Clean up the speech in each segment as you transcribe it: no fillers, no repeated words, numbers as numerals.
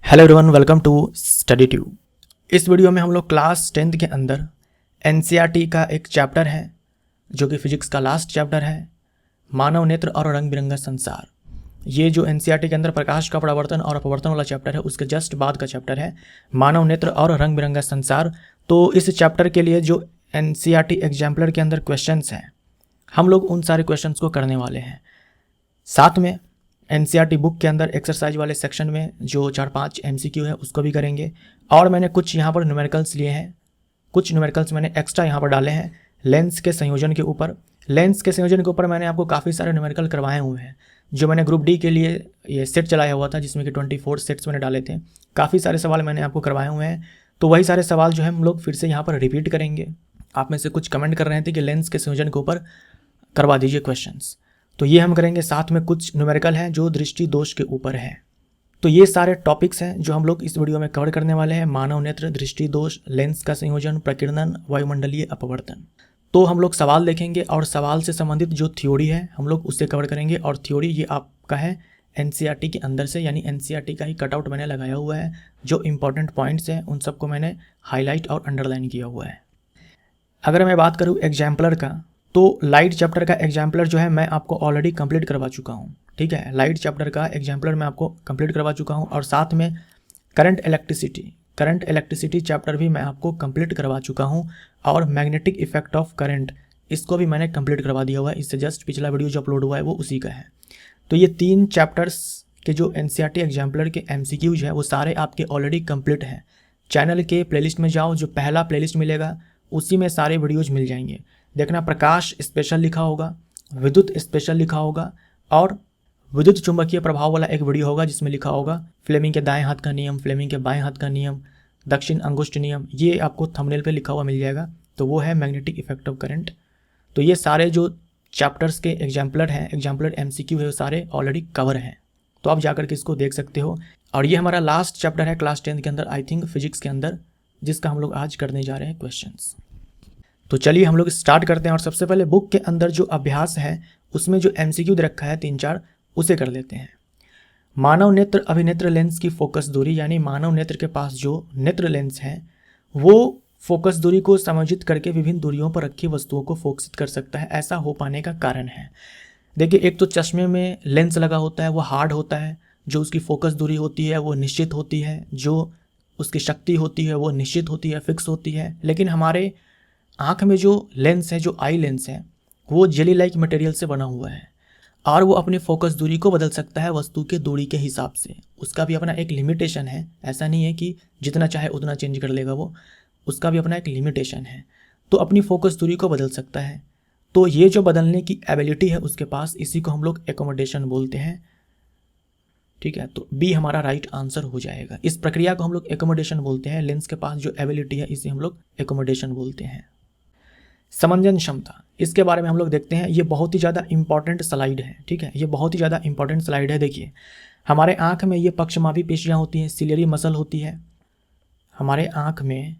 Hello everyone, welcome to Study Tube. इस video में हम लोग क्लास 10th के अंदर एनसीईआरटी का एक चैप्टर है जो कि फिजिक्स का लास्ट चैप्टर है, मानव नेत्र और रंग बिरंगा संसार। ये जो एनसीईआरटी के अंदर प्रकाश का परावर्तन और अपवर्तन वाला चैप्टर है उसके जस्ट बाद का चैप्टर है मानव नेत्र और रंग बिरंगा संसार। तो इस चैप्टर के लिए जो एनसीईआरटी एग्जाम्पलर के अंदर क्वेश्चंस हैं हम लोग उन सारे क्वेश्चंस को करने वाले हैं। साथ में एनसीईआरटी बुक के अंदर एक्सरसाइज वाले सेक्शन में जो 4-5 एमसीक्यू है उसको भी करेंगे। और मैंने कुछ यहाँ पर न्यूमेरिकल्स लिए हैं, कुछ न्यूमेरिकल्स मैंने एक्स्ट्रा यहाँ पर डाले हैं लेंस के संयोजन के ऊपर। लेंस के संयोजन के ऊपर मैंने आपको काफ़ी सारे न्यूमेरिकल करवाए हुए हैं जो मैंने ग्रुप डी के लिए ये सेट चलाया हुआ था जिसमें कि 24 सेट्स मैंने डाले थे। काफ़ी सारे सवाल मैंने आपको करवाए हुए हैं, तो वही सारे सवाल जो है हम लोग फिर से यहाँ पर रिपीट करेंगे। आप में से कुछ कमेंट कर रहे थे कि लेंस के संयोजन के ऊपर करवा दीजिए क्वेश्चंस, तो ये हम करेंगे। साथ में कुछ न्यूमेरिकल हैं जो दृष्टि दोष के ऊपर है। तो ये सारे टॉपिक्स हैं जो हम लोग इस वीडियो में कवर करने वाले हैं। मानव नेत्र, दृष्टि दोष, लेंस का संयोजन, प्रकीर्णन, वायुमंडलीय अपवर्तन। तो हम लोग सवाल देखेंगे और सवाल से संबंधित जो थ्योरी है हम लोग उससे कवर करेंगे। और थ्योरी ये आपका है एनसीईआरटी के अंदर से, यानी एनसीईआरटी का ही कटआउट मैंने लगाया हुआ है। जो इंपॉर्टेंट पॉइंट्स हैं उन सबको मैंने हाईलाइट और अंडरलाइन किया हुआ है। अगर मैं बात करूँ एग्जाम्पलर का, तो लाइट चैप्टर का एग्जाम्पलर जो है मैं आपको ऑलरेडी कंप्लीट करवा चुका हूँ। ठीक है, लाइट चैप्टर का एग्जाम्पलर मैं आपको कंप्लीट करवा चुका हूँ। और साथ में करंट इलेक्ट्रिसिटी चैप्टर भी मैं आपको कंप्लीट करवा चुका हूँ। और मैग्नेटिक इफेक्ट ऑफ करंट, इसको भी मैंने कंप्लीट करवा दिया हुआ है। इससे जस्ट पिछला वीडियो जो अपलोड हुआ है वो उसी का है। तो ये 3 चैप्टर्स के जो एनसीईआरटी एग्जाम्पलर के एमसीक्यूज है वो सारे आपके ऑलरेडी कंप्लीट हैं। चैनल के प्लेलिस्ट में जाओ, जो पहला प्लेलिस्ट मिलेगा उसी में सारे वीडियोज मिल जाएंगे। देखना, प्रकाश स्पेशल लिखा होगा, विद्युत स्पेशल लिखा होगा और विद्युत चुंबकीय प्रभाव वाला एक वीडियो होगा जिसमें लिखा होगा फ्लेमिंग के दाएं हाथ का नियम, फ्लेमिंग के बाएं हाथ का नियम, दक्षिण अंगुष्ठ नियम। ये आपको थंबनेल पे लिखा हुआ मिल जाएगा। तो वो है मैग्नेटिक इफेक्ट ऑफ करंट। तो ये सारे जो चैप्टर्स के एग्जाम्पलर एमसीक्यू है वो सारे ऑलरेडी कवर हैं, तो आप जाकर के इसको देख सकते हो। और ये हमारा लास्ट चैप्टर है क्लास 10 के अंदर, आई थिंक फिजिक्स के अंदर, जिसका हम लोग आज करने जा रहे हैं क्वेश्चंस। तो चलिए हम लोग स्टार्ट करते हैं। और सबसे पहले बुक के अंदर जो अभ्यास है उसमें जो एमसीक्यू दे रखा है 3-4 उसे कर लेते हैं। मानव नेत्र अभिनेत्र लेंस की फोकस दूरी, यानी मानव नेत्र के पास जो नेत्र लेंस है वो फोकस दूरी को समायोजित करके विभिन्न दूरियों पर रखी वस्तुओं को फोकसित कर सकता है। ऐसा हो पाने का कारण है, देखिए, एक तो चश्मे में लेंस लगा होता है वो हार्ड होता है, जो उसकी फोकस दूरी होती है वो निश्चित होती है, जो उसकी शक्ति होती है वो निश्चित होती है, फिक्स होती है। लेकिन हमारे आँख में जो लेंस है, जो आई लेंस है, वो जेली लाइक मटेरियल से बना हुआ है और वो अपनी फोकस दूरी को बदल सकता है वस्तु के दूरी के हिसाब से। उसका भी अपना एक लिमिटेशन है, ऐसा नहीं है कि जितना चाहे उतना चेंज कर लेगा वो, उसका भी अपना एक लिमिटेशन है। तो अपनी फोकस दूरी को बदल सकता है। तो ये जो बदलने की एबिलिटी है उसके पास, इसी को हम लोग एकोमोडेशन बोलते हैं। ठीक है, तो बी हमारा राइट आंसर हो जाएगा। इस प्रक्रिया को हम लोग एकोमोडेशन बोलते हैं। लेंस के पास जो एबिलिटी है इसे हम लोग एकोमोडेशन बोलते हैं। समंजन क्षमता, इसके बारे में हम लोग देखते हैं। ये बहुत ही ज़्यादा इंपॉर्टेंट स्लाइड है। ठीक है, ये बहुत ही ज़्यादा इंपॉर्टेंट स्लाइड है। देखिए, हमारे आँख में ये पक्षमापी पेशियाँ होती हैं, सिलियरी मसल होती है। हमारे आँख में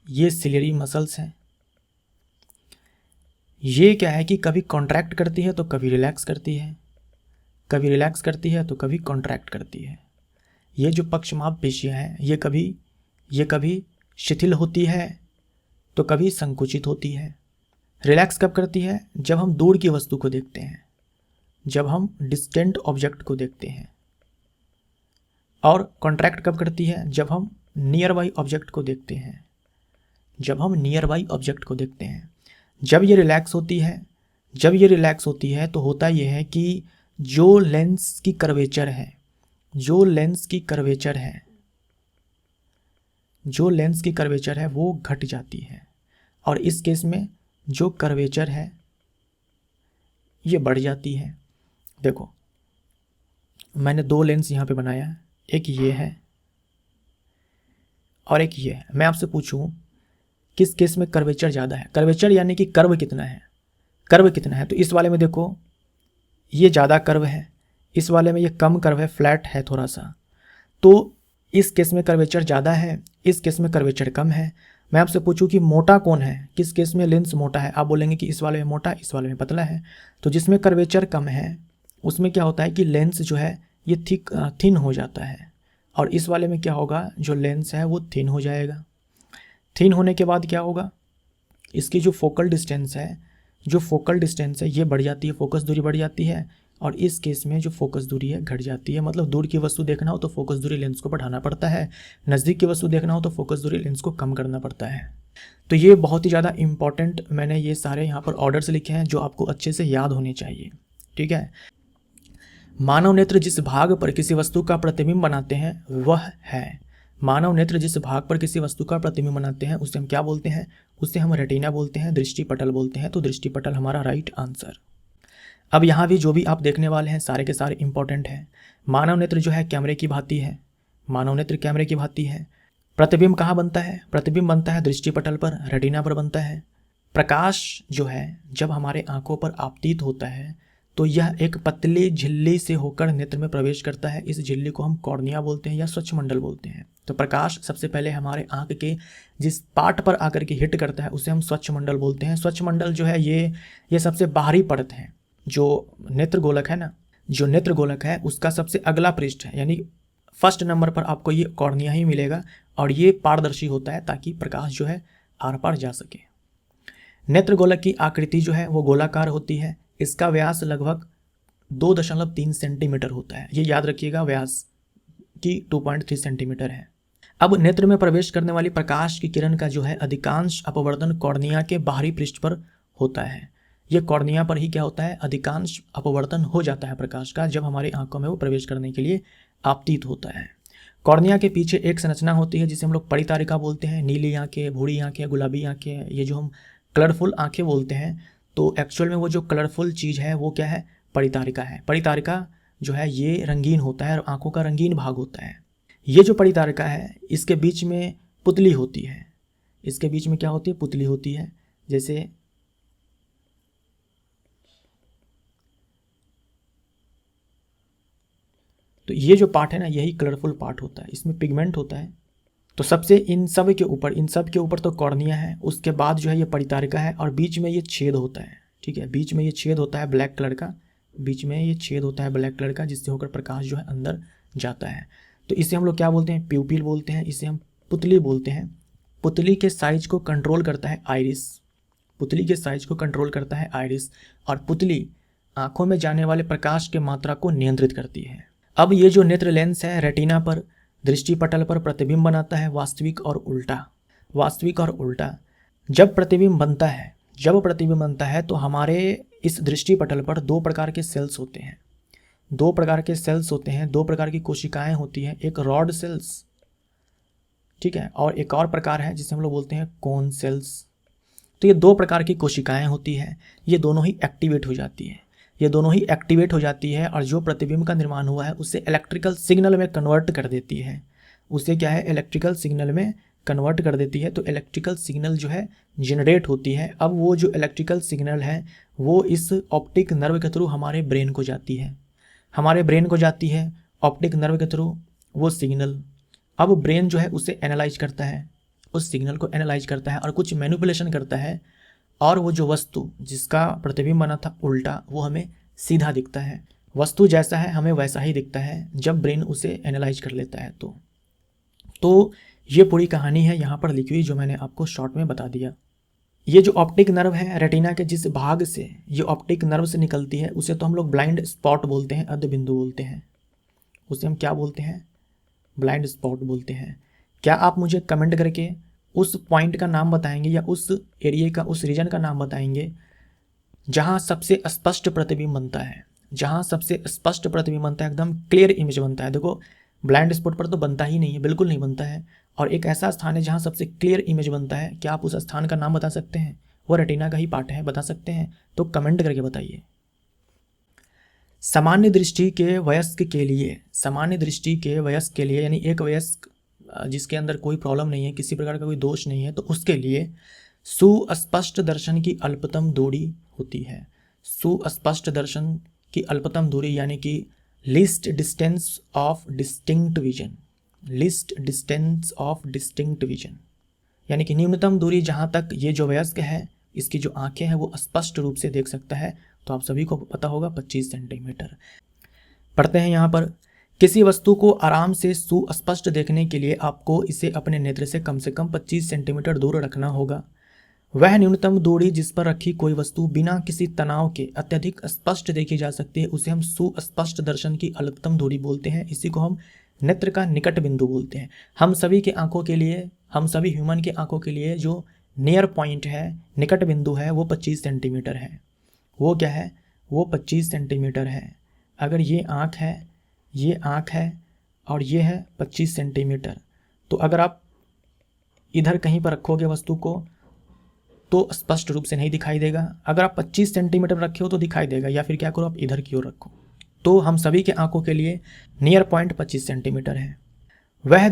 ये सिलियरी मसल्स हैं। ये क्या है कि कभी कॉन्ट्रैक्ट करती है तो कभी रिलैक्स करती है, कभी रिलैक्स करती है तो कभी कॉन्ट्रैक्ट करती है। ये जो पक्षमाप पेशियाँ हैं ये कभी शिथिल होती है तो कभी संकुचित होती है। रिलैक्स कब करती है? जब हम दूर की वस्तु को देखते हैं, जब हम डिस्टेंट ऑब्जेक्ट को देखते हैं। और कॉन्ट्रैक्ट कब करती है? जब हम नियर बाई ऑब्जेक्ट को देखते हैं, जब हम नियर बाई ऑब्जेक्ट को देखते हैं। जब ये रिलैक्स होती है तो होता ये है कि जो लेंस की कर्वेचर है वो घट जाती है। और इस केस में जो कर्वेचर है ये बढ़ जाती है। देखो, मैंने 2 लेंस यहाँ पे बनाया है, एक ये है और एक ये है। मैं आपसे पूछूं किस केस में कर्वेचर ज़्यादा है? कर्वेचर यानी कि कर्व कितना है? तो इस वाले में देखो ये ज़्यादा कर्व है, इस वाले में ये कम कर्व है, फ्लैट है थोड़ा सा। तो इस केस में कर्वेचर ज़्यादा है, इस केस में कर्वेचर कम है। मैं आपसे पूछूं कि मोटा कौन है, किस केस में लेंस मोटा है? आप बोलेंगे कि इस वाले में मोटा, इस वाले में पतला है। तो जिसमें कर्वेचर कम है उसमें क्या होता है कि लेंस जो है ये थिन हो जाता है और इस वाले में क्या होगा, जो लेंस है वो थिन हो जाएगा। थिन होने के बाद क्या होगा, इसकी जो फोकल डिस्टेंस है ये बढ़ जाती है, फोकस दूरी बढ़ जाती है। और इस केस में जो फोकस दूरी है घट जाती है। मतलब दूर की वस्तु देखना हो तो फोकस दूरी लेंस को बढ़ाना पड़ता है, नज़दीक की वस्तु देखना हो तो फोकस दूरी लेंस को कम करना पड़ता है। तो ये बहुत ही ज़्यादा इंपॉर्टेंट, मैंने ये सारे यहाँ पर ऑर्डर्स लिखे हैं जो आपको अच्छे से याद होने चाहिए। ठीक है। मानव नेत्र जिस भाग पर किसी वस्तु का प्रतिबिंब बनाते हैं वह है, मानव नेत्र जिस भाग पर किसी वस्तु का प्रतिबिंब बनाते हैं उसे हम क्या बोलते हैं, उसे हम रेटिना बोलते हैं, दृष्टिपटल बोलते हैं। तो दृष्टिपटल हमारा राइट आंसर। अब यहाँ भी जो भी आप देखने वाले हैं सारे के सारे इंपॉर्टेंट हैं। मानव नेत्र जो है कैमरे की भांति है, मानव नेत्र कैमरे की भांति है। प्रतिबिंब कहाँ बनता है, प्रतिबिंब बनता है दृष्टिपटल पर, रेटिना पर बनता है। प्रकाश जो है जब हमारे आंखों पर आपतित होता है तो यह एक पतली झिल्ली से होकर नेत्र में प्रवेश करता है। इस झिल्ली को हम कॉर्निया बोलते हैं या स्वच्छमंडल बोलते हैं। तो प्रकाश सबसे पहले हमारे आंख के जिस पार्ट पर आकर के हिट करता है उसे हम स्वच्छमंडल बोलते हैं। स्वच्छमंडल जो है ये सबसे बाहरी परत है। जो नेत्रगोलक है ना, जो नेत्रगोलक है उसका सबसे अगला पृष्ठ है, यानी फर्स्ट नंबर पर आपको ये कॉर्निया ही मिलेगा और ये पारदर्शी होता है ताकि प्रकाश जो है आर पार जा सके। नेत्रगोलक की आकृति जो है वो गोलाकार होती है। इसका व्यास लगभग 2.3 सेंटीमीटर होता है। ये याद रखिएगा, व्यास की 2.3 सेंटीमीटर है। अब नेत्र में प्रवेश करने वाली प्रकाश की किरण का जो है अधिकांश अपवर्तन कॉर्निया के बाहरी पृष्ठ पर होता है। ये कॉर्निया पर ही क्या होता है, अधिकांश अपवर्तन हो जाता है प्रकाश का जब हमारी आंखों में वो प्रवेश करने के लिए आपतित होता है। कॉर्निया के पीछे एक संरचना होती है जिसे हम लोग परितारिका बोलते हैं। नीली आंखें, भूरी आंखें, गुलाबी आंखें, ये जो हम कलरफुल आंखें बोलते हैं, तो एक्चुअल में वो जो कलरफुल चीज़ है वो क्या है, परितारिका है। परितारिका जो है ये रंगीन होता है और आंखों का रंगीन भाग होता है। ये जो परितारिका है इसके बीच में पुतली होती है। इसके बीच में क्या होती है, पुतली होती है। जैसे तो ये जो पार्ट है ना यही कलरफुल पार्ट होता है, इसमें पिगमेंट होता है। तो सबसे इन सब के ऊपर तो कॉर्निया है, उसके बाद जो है ये परितारिका है और बीच में ये छेद होता है। ठीक है, बीच में ये छेद होता है ब्लैक कलर का, बीच में ये छेद होता है ब्लैक कलर का जिससे होकर प्रकाश जो है अंदर जाता है। तो इसे हम लोग क्या बोलते हैं, प्यूपिल बोलते हैं, इसे हम पुतली बोलते हैं। पुतली के साइज को कंट्रोल करता है आइरिस, पुतली के साइज को कंट्रोल करता है आइरिस, और पुतली आंखों में जाने वाले प्रकाश की मात्रा को नियंत्रित करती है। अब ये जो नेत्र लेंस है रेटिना पर, दृष्टिपटल पर प्रतिबिंब बनाता है, वास्तविक और उल्टा। वास्तविक और उल्टा जब प्रतिबिंब बनता है तो हमारे इस दृष्टिपटल पर दो प्रकार के सेल्स होते हैं, दो प्रकार की कोशिकाएं होती हैं। एक रॉड सेल्स, ठीक है, और एक और प्रकार है जिसे हम लोग बोलते हैं कोन सेल्स। तो ये दो प्रकार की कोशिकाएं होती हैं, ये दोनों ही एक्टिवेट हो जाती है और जो प्रतिबिंब का निर्माण हुआ है उसे इलेक्ट्रिकल सिग्नल में कन्वर्ट कर देती है। इलेक्ट्रिकल सिग्नल में कन्वर्ट कर देती है। तो इलेक्ट्रिकल सिग्नल जो है जनरेट होती है। अब वो जो इलेक्ट्रिकल सिग्नल है वो इस ऑप्टिक नर्व के थ्रू हमारे ब्रेन को जाती है, ऑप्टिक नर्व के थ्रू वो सिग्नल। अब ब्रेन जो है उसे एनालाइज करता है, उस सिग्नल को एनालाइज करता है और कुछ मैनिपुलेशन करता है, और वो जो वस्तु जिसका प्रतिबिंब बना था उल्टा वो हमें सीधा दिखता है। वस्तु जैसा है हमें वैसा ही दिखता है जब ब्रेन उसे एनालाइज कर लेता है। तो ये पूरी कहानी है यहाँ पर लिखी हुई जो मैंने आपको शॉर्ट में बता दिया। ये जो ऑप्टिक नर्व है रेटिना के जिस भाग से ये ऑप्टिक नर्व से निकलती है उसे तो हम लोग ब्लाइंड स्पॉट बोलते हैं, अध बिंदु बोलते हैं। उसे हम क्या बोलते हैं, ब्लाइंड स्पॉट बोलते हैं। क्या आप मुझे कमेंट करके उस पॉइंट का नाम बताएंगे या उस एरिया का, उस रीजन का नाम बताएंगे जहाँ सबसे स्पष्ट प्रतिबिंब बनता है, एकदम क्लियर इमेज बनता है। देखो ब्लाइंड स्पॉट पर तो बनता ही नहीं है, बिल्कुल नहीं बनता है, और एक ऐसा स्थान है जहाँ सबसे क्लियर इमेज बनता है। क्या आप उस स्थान का नाम बता सकते हैं? वो रेटिना का ही पार्ट है, बता सकते हैं तो कमेंट करके बताइए। सामान्य दृष्टि के वयस्क के लिए यानी एक वयस्क जिसके अंदर कोई प्रॉब्लम नहीं है, किसी प्रकार का कोई दोष नहीं है, तो उसके लिए सुस्पष्ट दर्शन की अल्पतम दूरी होती है। सुस्पष्ट दर्शन की अल्पतम दूरी यानी कि least distance of distinct vision, यानी कि न्यूनतम दूरी जहाँ तक ये जो वयस्क है इसकी जो आंखें हैं वो स्पष्ट रूप से देख सकता है। तो आप सभी को पता होगा 25 सेंटीमीटर। पढ़ते हैं यहाँ पर, किसी वस्तु को आराम से सुस्पष्ट देखने के लिए आपको इसे अपने नेत्र से कम 25 सेंटीमीटर दूर रखना होगा। वह न्यूनतम दूरी जिस पर रखी कोई वस्तु बिना किसी तनाव के अत्यधिक स्पष्ट देखी जा सकती है उसे हम सुस्पष्ट दर्शन की अधिकतम दूरी बोलते हैं। इसी को हम नेत्र का निकट बिंदु बोलते हैं। हम सभी ह्यूमन के आंखों के लिए जो नियर पॉइंट है, निकट बिंदु है, वो 25 सेंटीमीटर है। वो क्या है? वो 25 सेंटीमीटर है। अगर ये आँख है और ये है 25 सेंटीमीटर, तो अगर आप इधर कहीं पर रखोगे वस्तु को तो स्पष्ट रूप से नहीं दिखाई देगा। अगर आप 25 सेंटीमीटर रखे हो तो दिखाई देगा, या फिर क्या करो, आप इधर की ओर रखो। तो हम सभी के आंखों के लिए नियर पॉइंट 25 सेंटीमीटर है। वह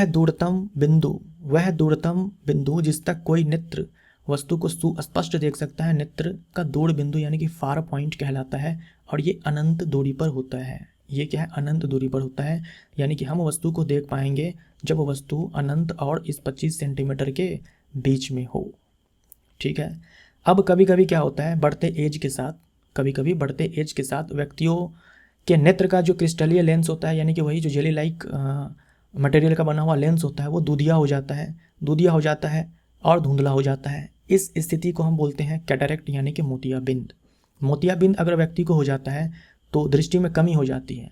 दूरतम बिंदु जिस तक कोई नेत्र वस्तु को सुस्पष्ट देख सकता है नेत्र का दूर बिंदु यानी कि फार पॉइंट कहलाता है, और ये अनंत दूरी पर होता है। ये क्या है? अनंत दूरी पर होता है, यानी कि हम वस्तु को देख पाएंगे जब वस्तु अनंत और इस 25 सेंटीमीटर के बीच में हो। ठीक है। अब कभी कभी क्या होता है, बढ़ते एज के साथ व्यक्तियों के नेत्र का जो क्रिस्टलीय लेंस होता है, यानी कि वही जो जेली लाइक मटेरियल का बना हुआ लेंस होता है, वो दूधिया हो जाता है और धुंधला हो जाता है। इस स्थिति को हम बोलते हैं कैटरेक्ट यानी कि मोतियाबिंद। मोतियाबिंद अगर व्यक्ति को हो जाता है तो दृष्टि में कमी हो जाती है,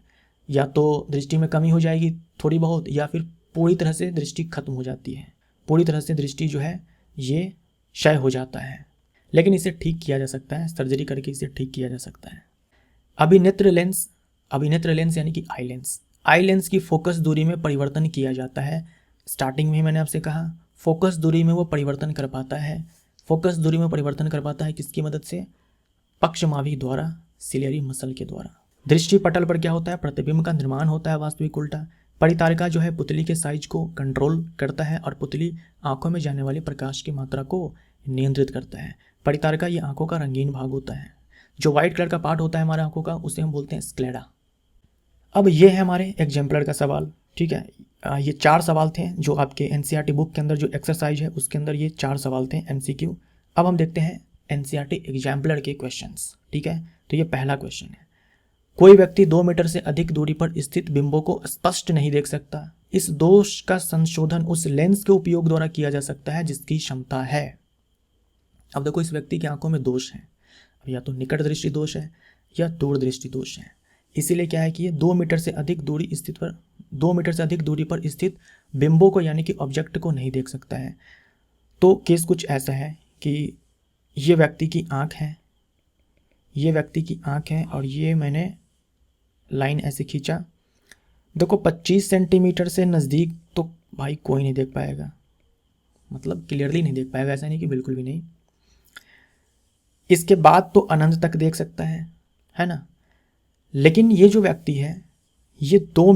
या तो दृष्टि में कमी हो जाएगी थोड़ी बहुत, या फिर पूरी तरह से दृष्टि खत्म हो जाती है। पूरी तरह से दृष्टि जो है ये क्षय हो जाता है। लेकिन इसे ठीक किया जा सकता है, सर्जरी करके इसे ठीक किया जा सकता है। अभिनेत्र लेंस यानी कि आई लेंस की फोकस दूरी में परिवर्तन किया जाता है। स्टार्टिंग में ही मैंने आपसे कहा फोकस दूरी में वो परिवर्तन कर पाता है। किसकी मदद से? पक्षमावी द्वारा, सिलियरी मसल के द्वारा। दृष्टि पटल पर क्या होता है? प्रतिबिंब का निर्माण होता है, वास्तविक उल्टा। परितारिका जो है पुतली के साइज को कंट्रोल करता है और पुतली आंखों में जाने वाली प्रकाश की मात्रा को नियंत्रित करता है। परितारिका ये आंखों का रंगीन भाग होता है। जो व्हाइट कलर का पार्ट होता है हमारे आंखों का, उसे हम बोलते हैं स्क्लेरा। अब ये है हमारे एग्जाम्पलर का सवाल। ठीक है, ये 4 सवाल थे जो आपके एनसीईआरटी बुक के अंदर जो एक्सरसाइज है उसके अंदर ये 4 सवाल थे एमसीक्यू। अब हम देखते हैं एनसीईआरटी एग्जाम्पलर के क्वेश्चंस। ठीक है, तो ये पहला क्वेश्चन है, कोई व्यक्ति 2 मीटर से अधिक दूरी पर स्थित बिंबों को स्पष्ट नहीं देख सकता। इस दोष का संशोधन उस लेंस के उपयोग द्वारा किया जा सकता है जिसकी क्षमता है। अब देखो, इस व्यक्ति की आंखों में दोष है, या तो निकट दृष्टि दोष है या दूर दृष्टि दोष है। इसीलिए क्या है कि ये 2 मीटर से अधिक दूरी पर स्थित बिंबों को यानी कि ऑब्जेक्ट को नहीं देख सकता है। तो केस कुछ ऐसा है कि ये व्यक्ति की आंख है और ये मैंने लाइन ऐसे खींचा। देखो 25 सेंटीमीटर से नज़दीक तो भाई कोई नहीं देख पाएगा, मतलब क्लियरली नहीं देख पाएगा, ऐसा नहीं कि बिल्कुल भी नहीं। इसके बाद तो अनंत तक देख सकता है ना। लेकिन ये जो व्यक्ति है ये 2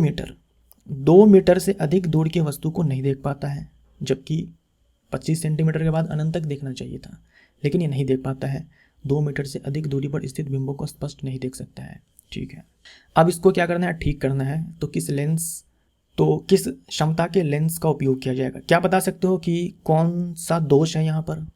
मीटर से अधिक दूर की वस्तु को नहीं देख पाता है, जबकि 25 सेंटीमीटर के बाद अनंत तक देखना चाहिए था, लेकिन ये नहीं देख पाता है। 2 मीटर से अधिक दूरी पर स्थित बिंबों को स्पष्ट नहीं देख सकता है। ठीक है, अब इसको क्या करना है? ठीक करना है। तो किस क्षमता के लेंस का उपयोग किया जाएगा? क्या बता सकते हो कि कौन सा दोष है यहाँ पर?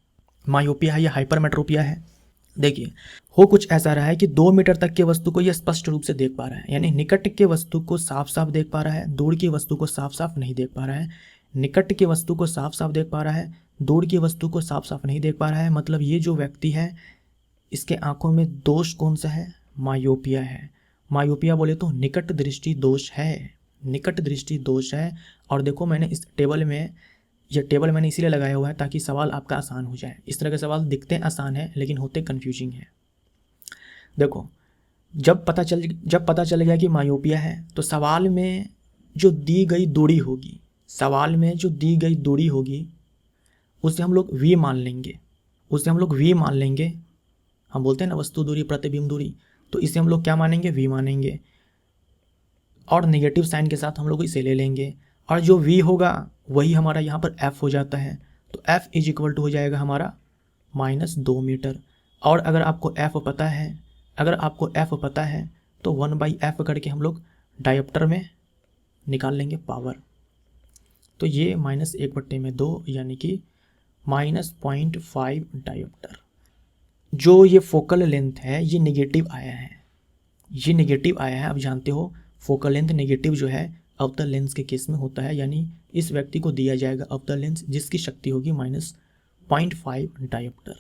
मायोपिया है या हाइपरमेट्रोपिया है? देखिए, हो कुछ ऐसा रहा है कि 2 मीटर तक के वस्तु को यह स्पष्ट रूप से देख पा रहा है, यानी निकट के वस्तु को साफ साफ देख पा रहा है, दूर की वस्तु को साफ साफ नहीं देख पा रहा है। निकट की वस्तु को साफ साफ देख पा रहा है, दूर की वस्तु को साफ साफ नहीं देख पा रहा है। मतलब ये जो व्यक्ति है इसके आंखों में दोष कौन सा है? मायोपिया है। मायोपिया बोले तो निकट दृष्टि दोष है। और देखो, मैंने इस टेबल में यह टेबल मैंने इसीलिए लगाया हुआ है ताकि सवाल आपका आसान हो जाए। इस तरह के सवाल दिखते आसान है लेकिन होते कन्फ्यूजिंग है। देखो, जब पता चल गया कि मायोपिया है तो सवाल में जो दी गई दूरी होगी उसे हम लोग वी मान लेंगे। हम बोलते हैं ना वस्तु दूरी प्रतिबिंब दूरी, तो इसे हम लोग क्या मानेंगे? वी मानेंगे, और नेगेटिव साइन के साथ हम लोग इसे ले लेंगे, और जो v होगा वही हमारा यहाँ पर f हो जाता है। तो f इज इक्वल टू हो जाएगा हमारा -2 मीटर। और अगर आपको f पता है तो 1/f करके हम लोग डायोप्टर में निकाल लेंगे पावर। तो ये -1/2 यानी कि -0.5 डायोप्टर। जो ये फोकल लेंथ है ये नेगेटिव आया है। आप जानते हो फोकल लेंथ नेगेटिव जो है अवतल लेंस के केस में होता है, यानी इस व्यक्ति को दिया जाएगा अवतल लेंस जिसकी शक्ति होगी -0.5 डायोप्टर।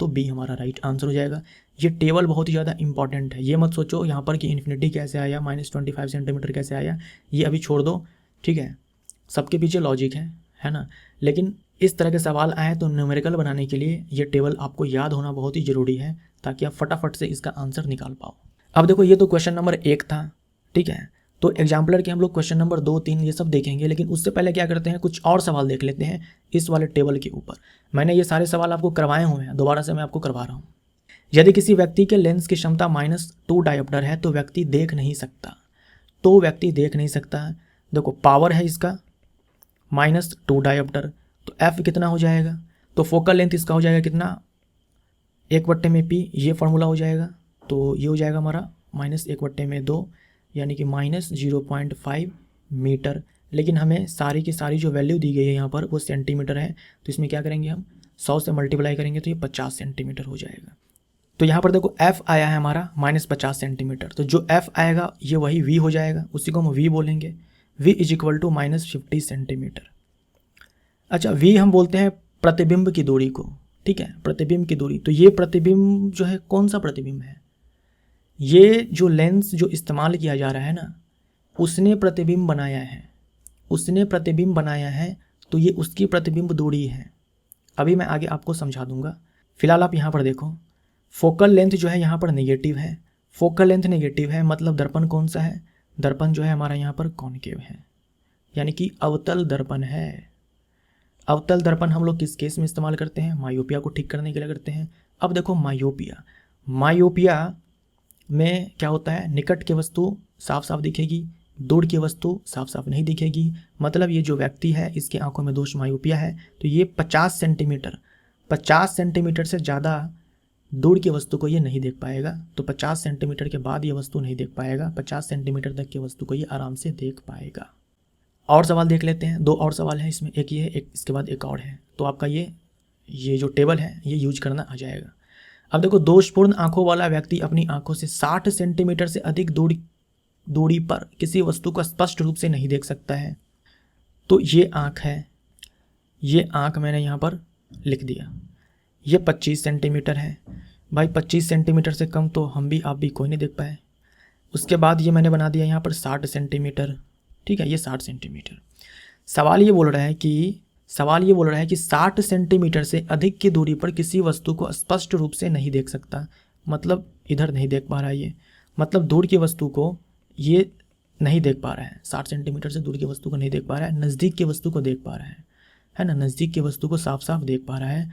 तो बी हमारा राइट आंसर हो जाएगा। ये टेबल बहुत ही ज़्यादा इंपॉर्टेंट है, ये मत सोचो यहाँ पर कि इन्फिनिटी कैसे आया, -25 सेंटीमीटर कैसे आया, ये अभी छोड़ दो, ठीक है। सबके पीछे लॉजिक है ना। लेकिन इस तरह के सवाल आए तो न्यूमेरिकल बनाने के लिए ये टेबल आपको याद होना बहुत ही ज़रूरी है, ताकि आप फटाफट से इसका आंसर निकाल पाओ। अब देखो ये तो क्वेश्चन नंबर 1 था, ठीक है। तो एग्जाम्पलर के हम लोग क्वेश्चन नंबर 2, 3 ये सब देखेंगे, लेकिन उससे पहले क्या करते हैं, कुछ और सवाल देख लेते हैं इस वाले टेबल के ऊपर। मैंने ये सारे सवाल आपको करवाए हुए हैं, दोबारा से मैं आपको करवा रहा हूँ। यदि किसी व्यक्ति के लेंस की क्षमता -2 डायोप्टर है तो व्यक्ति देख नहीं सकता। तो व्यक्ति देख नहीं सकता, देखो पावर है इसका -2 डायोप्टर, तो एफ कितना हो जाएगा, तो फोकल लेंथ इसका हो जाएगा कितना, 1/p, ये फॉर्मूला हो जाएगा। तो ये हो जाएगा हमारा -1/2 यानी कि -0.5 मीटर। लेकिन हमें सारी की सारी जो वैल्यू दी गई है यहाँ पर वो सेंटीमीटर है, तो इसमें क्या करेंगे हम 100 से मल्टीप्लाई करेंगे तो ये 50 सेंटीमीटर हो जाएगा। तो यहाँ पर देखो f आया है हमारा -50 सेंटीमीटर, तो जो f आएगा ये वही v हो जाएगा, उसी को हम v बोलेंगे। v = -50 centimetre. अच्छा, v हम बोलते हैं प्रतिबिंब की दूरी को, ठीक है, प्रतिबिंब की दूरी। तो ये प्रतिबिंब जो है कौन सा प्रतिबिंब है, ये जो लेंस जो इस्तेमाल किया जा रहा है ना, उसने प्रतिबिंब बनाया है, उसने प्रतिबिंब बनाया है, तो ये उसकी प्रतिबिंब दूरी है। अभी मैं आगे आपको समझा दूंगा, फिलहाल आप यहाँ पर देखो, फोकल लेंथ जो है यहाँ पर नेगेटिव है। फोकल लेंथ नेगेटिव है मतलब दर्पण कौन सा है, दर्पण जो है हमारा यहाँ पर कॉनकेव है, यानी कि अवतल दर्पण है। अवतल दर्पण हम लोग किस केस में इस्तेमाल करते हैं, मायोपिया को ठीक करने के लिए करते हैं। अब देखो मायोपिया, मायोपिया में क्या होता है, निकट की वस्तु साफ साफ दिखेगी, दूर की वस्तु साफ साफ नहीं दिखेगी। मतलब ये जो व्यक्ति है इसके आंखों में दोष मायोपिया है, तो ये 50 सेंटीमीटर से ज़्यादा दूर की वस्तु को ये नहीं देख पाएगा। तो 50 सेंटीमीटर के बाद ये वस्तु नहीं देख पाएगा, 50 सेंटीमीटर तक की वस्तु को ये आराम से देख पाएगा। और सवाल देख लेते हैं, 2 और सवाल हैं इसमें, एक ये है, एक इसके बाद एक और है। तो आपका ये जो टेबल है ये यूज करना आ जाएगा। अब देखो, दोषपूर्ण आंखों वाला व्यक्ति अपनी आंखों से 60 सेंटीमीटर से अधिक दूरी पर किसी वस्तु को स्पष्ट रूप से नहीं देख सकता है। तो ये आंख है, ये आंख मैंने यहाँ पर लिख दिया, ये 25 सेंटीमीटर है। भाई 25 सेंटीमीटर से कम तो हम भी आप भी कोई नहीं देख पाए। उसके बाद ये मैंने बना दिया यहाँ पर 60 सेंटीमीटर, ठीक है, ये 60 सेंटीमीटर। सवाल ये बोल रहा है कि 60 सेंटीमीटर से अधिक की दूरी पर किसी वस्तु को स्पष्ट रूप से नहीं देख सकता, मतलब इधर नहीं देख पा रहा है ये, मतलब दूर की वस्तु को ये नहीं देख पा रहा है। 60 सेंटीमीटर से दूर की वस्तु को नहीं देख पा रहा है, नज़दीक की वस्तु को देख पा रहा है ना, नज़दीक की वस्तु को साफ साफ देख पा रहा है।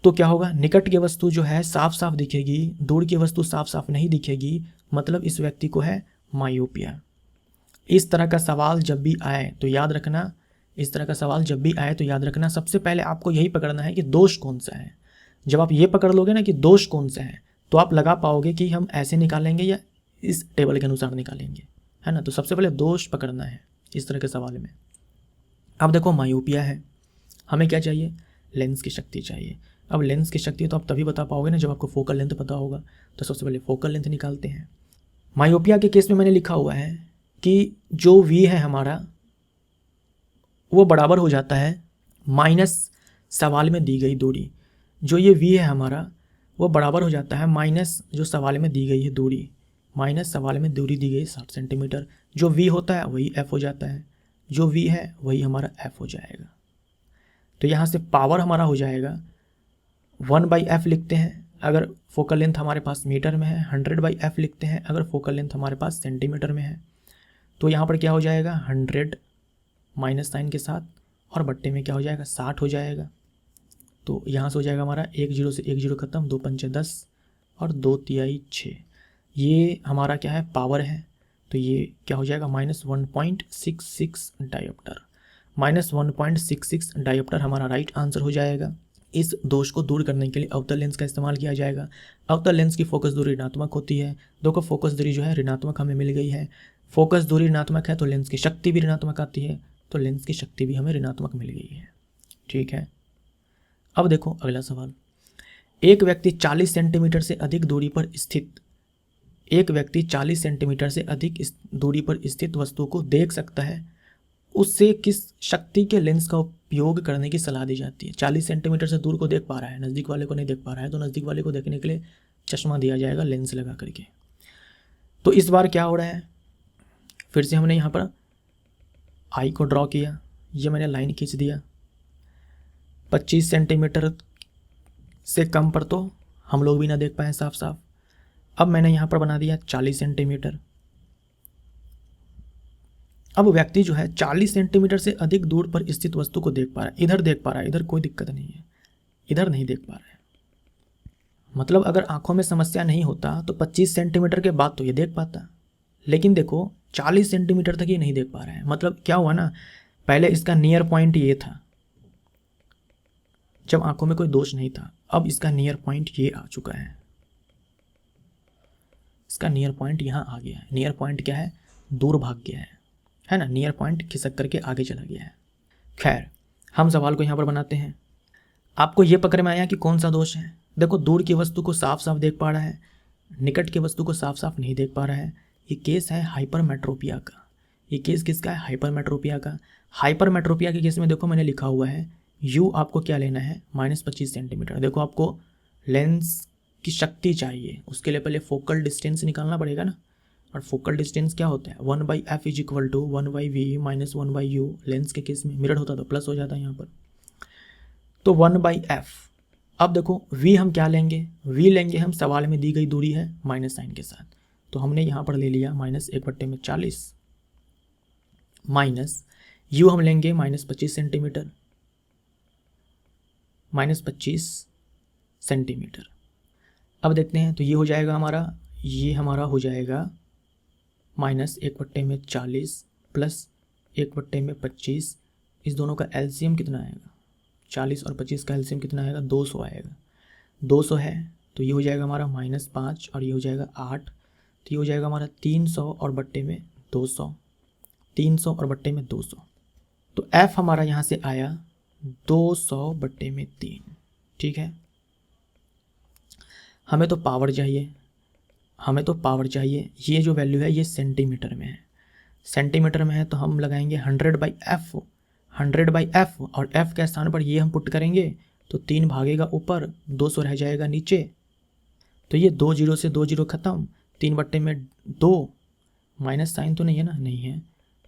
तो क्या होगा, निकट की वस्तु जो है साफ साफ दिखेगी, दूर की वस्तु साफ साफ नहीं दिखेगी, मतलब इस व्यक्ति को है मायोपिया। इस तरह का सवाल जब भी आए तो याद रखना, सबसे पहले आपको यही पकड़ना है कि दोष कौन सा है। जब आप ये पकड़ लोगे ना कि दोष कौन सा है, तो आप लगा पाओगे कि हम ऐसे निकालेंगे या इस टेबल के अनुसार निकालेंगे, है ना। तो सबसे पहले दोष पकड़ना है इस तरह के सवाल में। अब देखो मायोपिया है, हमें क्या चाहिए, लेंस की शक्ति चाहिए। अब लेंस की शक्ति तो आप तभी बता पाओगे ना जब आपको फोकल लेंथ पता होगा। तो सबसे पहले फोकल लेंथ निकालते हैं। मायोपिया के केस में मैंने लिखा हुआ है कि जो v है हमारा वो बराबर हो जाता है माइनस सवाल में दी गई दूरी। जो ये v है हमारा वो बराबर हो जाता है माइनस जो सवाल में दी गई है दूरी, माइनस सवाल में दूरी दी गई 60 सेंटीमीटर। जो v होता है वही f हो जाता है, जो v है वही हमारा f हो जाएगा। तो यहाँ से पावर हमारा हो जाएगा 1/f लिखते हैं अगर फोकल लेंथ हमारे पास मीटर में है, 100/f लिखते हैं अगर फोकल लेंथ हमारे पास सेंटीमीटर में है। तो यहाँ पर क्या हो जाएगा, 100 माइनस साइन के साथ और बट्टे में क्या हो जाएगा, 60 हो जाएगा। तो यहाँ से हो जाएगा हमारा 1 0 से 1 0 खत्म, 2 पंचे 10 और 2 तिहाई 6। ये हमारा क्या है, पावर है। तो ये क्या हो जाएगा, -1.66 डायोप्टर। -1.66 डायोप्टर हमारा राइट आंसर हो जाएगा। इस दोष को दूर करने के लिए अवतल लेंस का इस्तेमाल किया जाएगा। अवतल लेंस की फोकस दूरी ऋणात्मक होती है। देखो फोकस दूरी जो है ऋणात्मक हमें मिल गई है। फोकस दूरी ऋणात्मक है तो लेंस की शक्ति भी ऋणात्मक आती है, तो लेंस की शक्ति भी हमें ऋणात्मक मिल गई है। ठीक है, अब देखो अगला सवाल। एक व्यक्ति 40 सेंटीमीटर से अधिक दूरी पर स्थित एक व्यक्ति 40 सेंटीमीटर से अधिक इस दूरी पर स्थित वस्तु को देख सकता है, उससे किस शक्ति के लेंस का उपयोग करने की सलाह दी जाती है। 40 सेंटीमीटर से दूर को देख पा रहा है, नज़दीक वाले को नहीं देख पा रहा है, तो नज़दीक वाले को देखने के लिए चश्मा दिया जाएगा लेंस लगा करके। तो इस बार क्या हो रहा है, फिर से हमने यहाँ पर आई को ड्रॉ किया, ये मैंने लाइन खींच दिया। 25 सेंटीमीटर से कम पर तो हम लोग भी ना देख पाए साफ साफ। अब मैंने यहाँ पर बना दिया 40 सेंटीमीटर। अब व्यक्ति जो है 40 सेंटीमीटर से अधिक दूर पर स्थित वस्तु को देख पा रहा है, इधर देख पा रहा है, इधर कोई दिक्कत नहीं है, इधर नहीं देख पा रहा है। मतलब अगर आंखों में समस्या नहीं होता तो 25 सेंटीमीटर के बाद तो ये देख पाता, लेकिन देखो 40 सेंटीमीटर तक ये नहीं देख पा रहा है। मतलब क्या हुआ ना, पहले इसका नियर पॉइंट ये था जब आंखों में कोई दोष नहीं था, अब इसका नियर पॉइंट ये आ चुका है, इसका नियर पॉइंट यहाँ आ गया है। नियर पॉइंट क्या है, दूर भाग गया है ना, नियर पॉइंट खिसक करके आगे चला गया है। खैर, हम सवाल को यहाँ पर बनाते हैं। आपको ये पकड़ में आया कि कौन सा दोष है। देखो, दूर की वस्तु को साफ साफ देख पा रहा है, निकट की वस्तु को साफ साफ नहीं देख पा रहा है। ये केस है हाइपरमेट्रोपिया का। ये केस किसका है, हाइपरमेट्रोपिया का। हाइपरमेट्रोपिया के केस में देखो मैंने लिखा हुआ है यू आपको क्या लेना है, -25 सेंटीमीटर। देखो आपको लेंस की शक्ति चाहिए, उसके लिए पहले फोकल डिस्टेंस निकालना पड़ेगा ना, और फोकल डिस्टेंस क्या होता है 1/f = 1/v - 1/u। लेंस के केस में मिरर होता तो प्लस हो जाता है यहाँ पर, तो 1/f। अब देखो v हम क्या लेंगे, v लेंगे हम, सवाल में दी गई दूरी है माइनस साइन के साथ, तो हमने यहाँ पर ले लिया -1/40 माइनस u हम लेंगे -25 सेंटीमीटर, -25 सेंटीमीटर। अब देखते हैं, तो ये हो जाएगा हमारा, ये हमारा हो जाएगा -1/40 प्लस 1/25। इस दोनों का एलसीएम कितना आएगा, 40 और 25 का एलसीएम कितना आएगा, 200 आएगा। 200 है तो ये हो जाएगा हमारा -5 और ये हो जाएगा 8, तो ये हो जाएगा हमारा 300 और बट्टे में 200, 300 और बट्टे में 200। तो f हमारा यहाँ से आया 200/3। ठीक है, हमें तो पावर चाहिए, हमें तो पावर चाहिए। ये जो वैल्यू है ये सेंटीमीटर में है, सेंटीमीटर में है तो हम लगाएंगे 100/f, 100/f, और f के स्थान पर ये हम पुट करेंगे तो 3 भागेगा ऊपर, 200 रह जाएगा नीचे। तो ये 2 0 से 2 0 खत्म, 3/2, माइनस साइन तो नहीं है ना, नहीं है,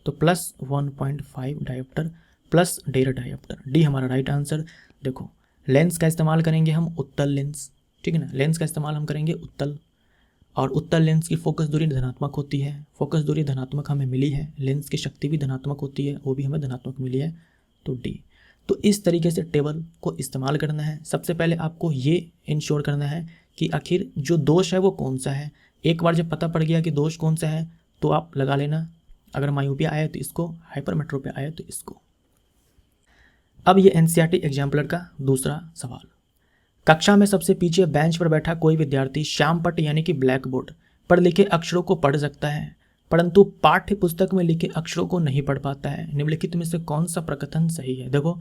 तो +1.5 डायोप्टर प्लस 1.5 डायोप्टर। डी हमारा राइट आंसर। देखो, लेंस का इस्तेमाल करेंगे हम उत्तल लेंस, ठीक है ना, लेंस का इस्तेमाल हम करेंगे उत्तल, और उत्तल लेंस की फोकस दूरी धनात्मक होती है। फोकस दूरी धनात्मक हमें मिली है, लेंस की शक्ति भी धनात्मक होती है, वो भी हमें धनात्मक मिली है, तो डी। तो इस तरीके से टेबल को इस्तेमाल करना है। सबसे पहले आपको ये इंश्योर करना है कि आखिर जो दोष है वो कौन सा है। एक बार जब पता पड़ गया कि दोष कौन सा है तो आप लगा लेना, अगर मायोपिया आया तो इसको, हाइपरमेट्रोपिया आया तो इसको। अब ये एनसीईआरटी एग्जाम्पलर का दूसरा सवाल। कक्षा में सबसे पीछे बेंच पर बैठा कोई विद्यार्थी श्यामपट्ट यानी कि ब्लैक बोर्ड पर लिखे अक्षरों को पढ़ सकता है, परंतु पाठ्य पुस्तक में लिखे अक्षरों को नहीं पढ़ पाता है। निम्नलिखित में से कौन सा प्रकथन सही है। देखो,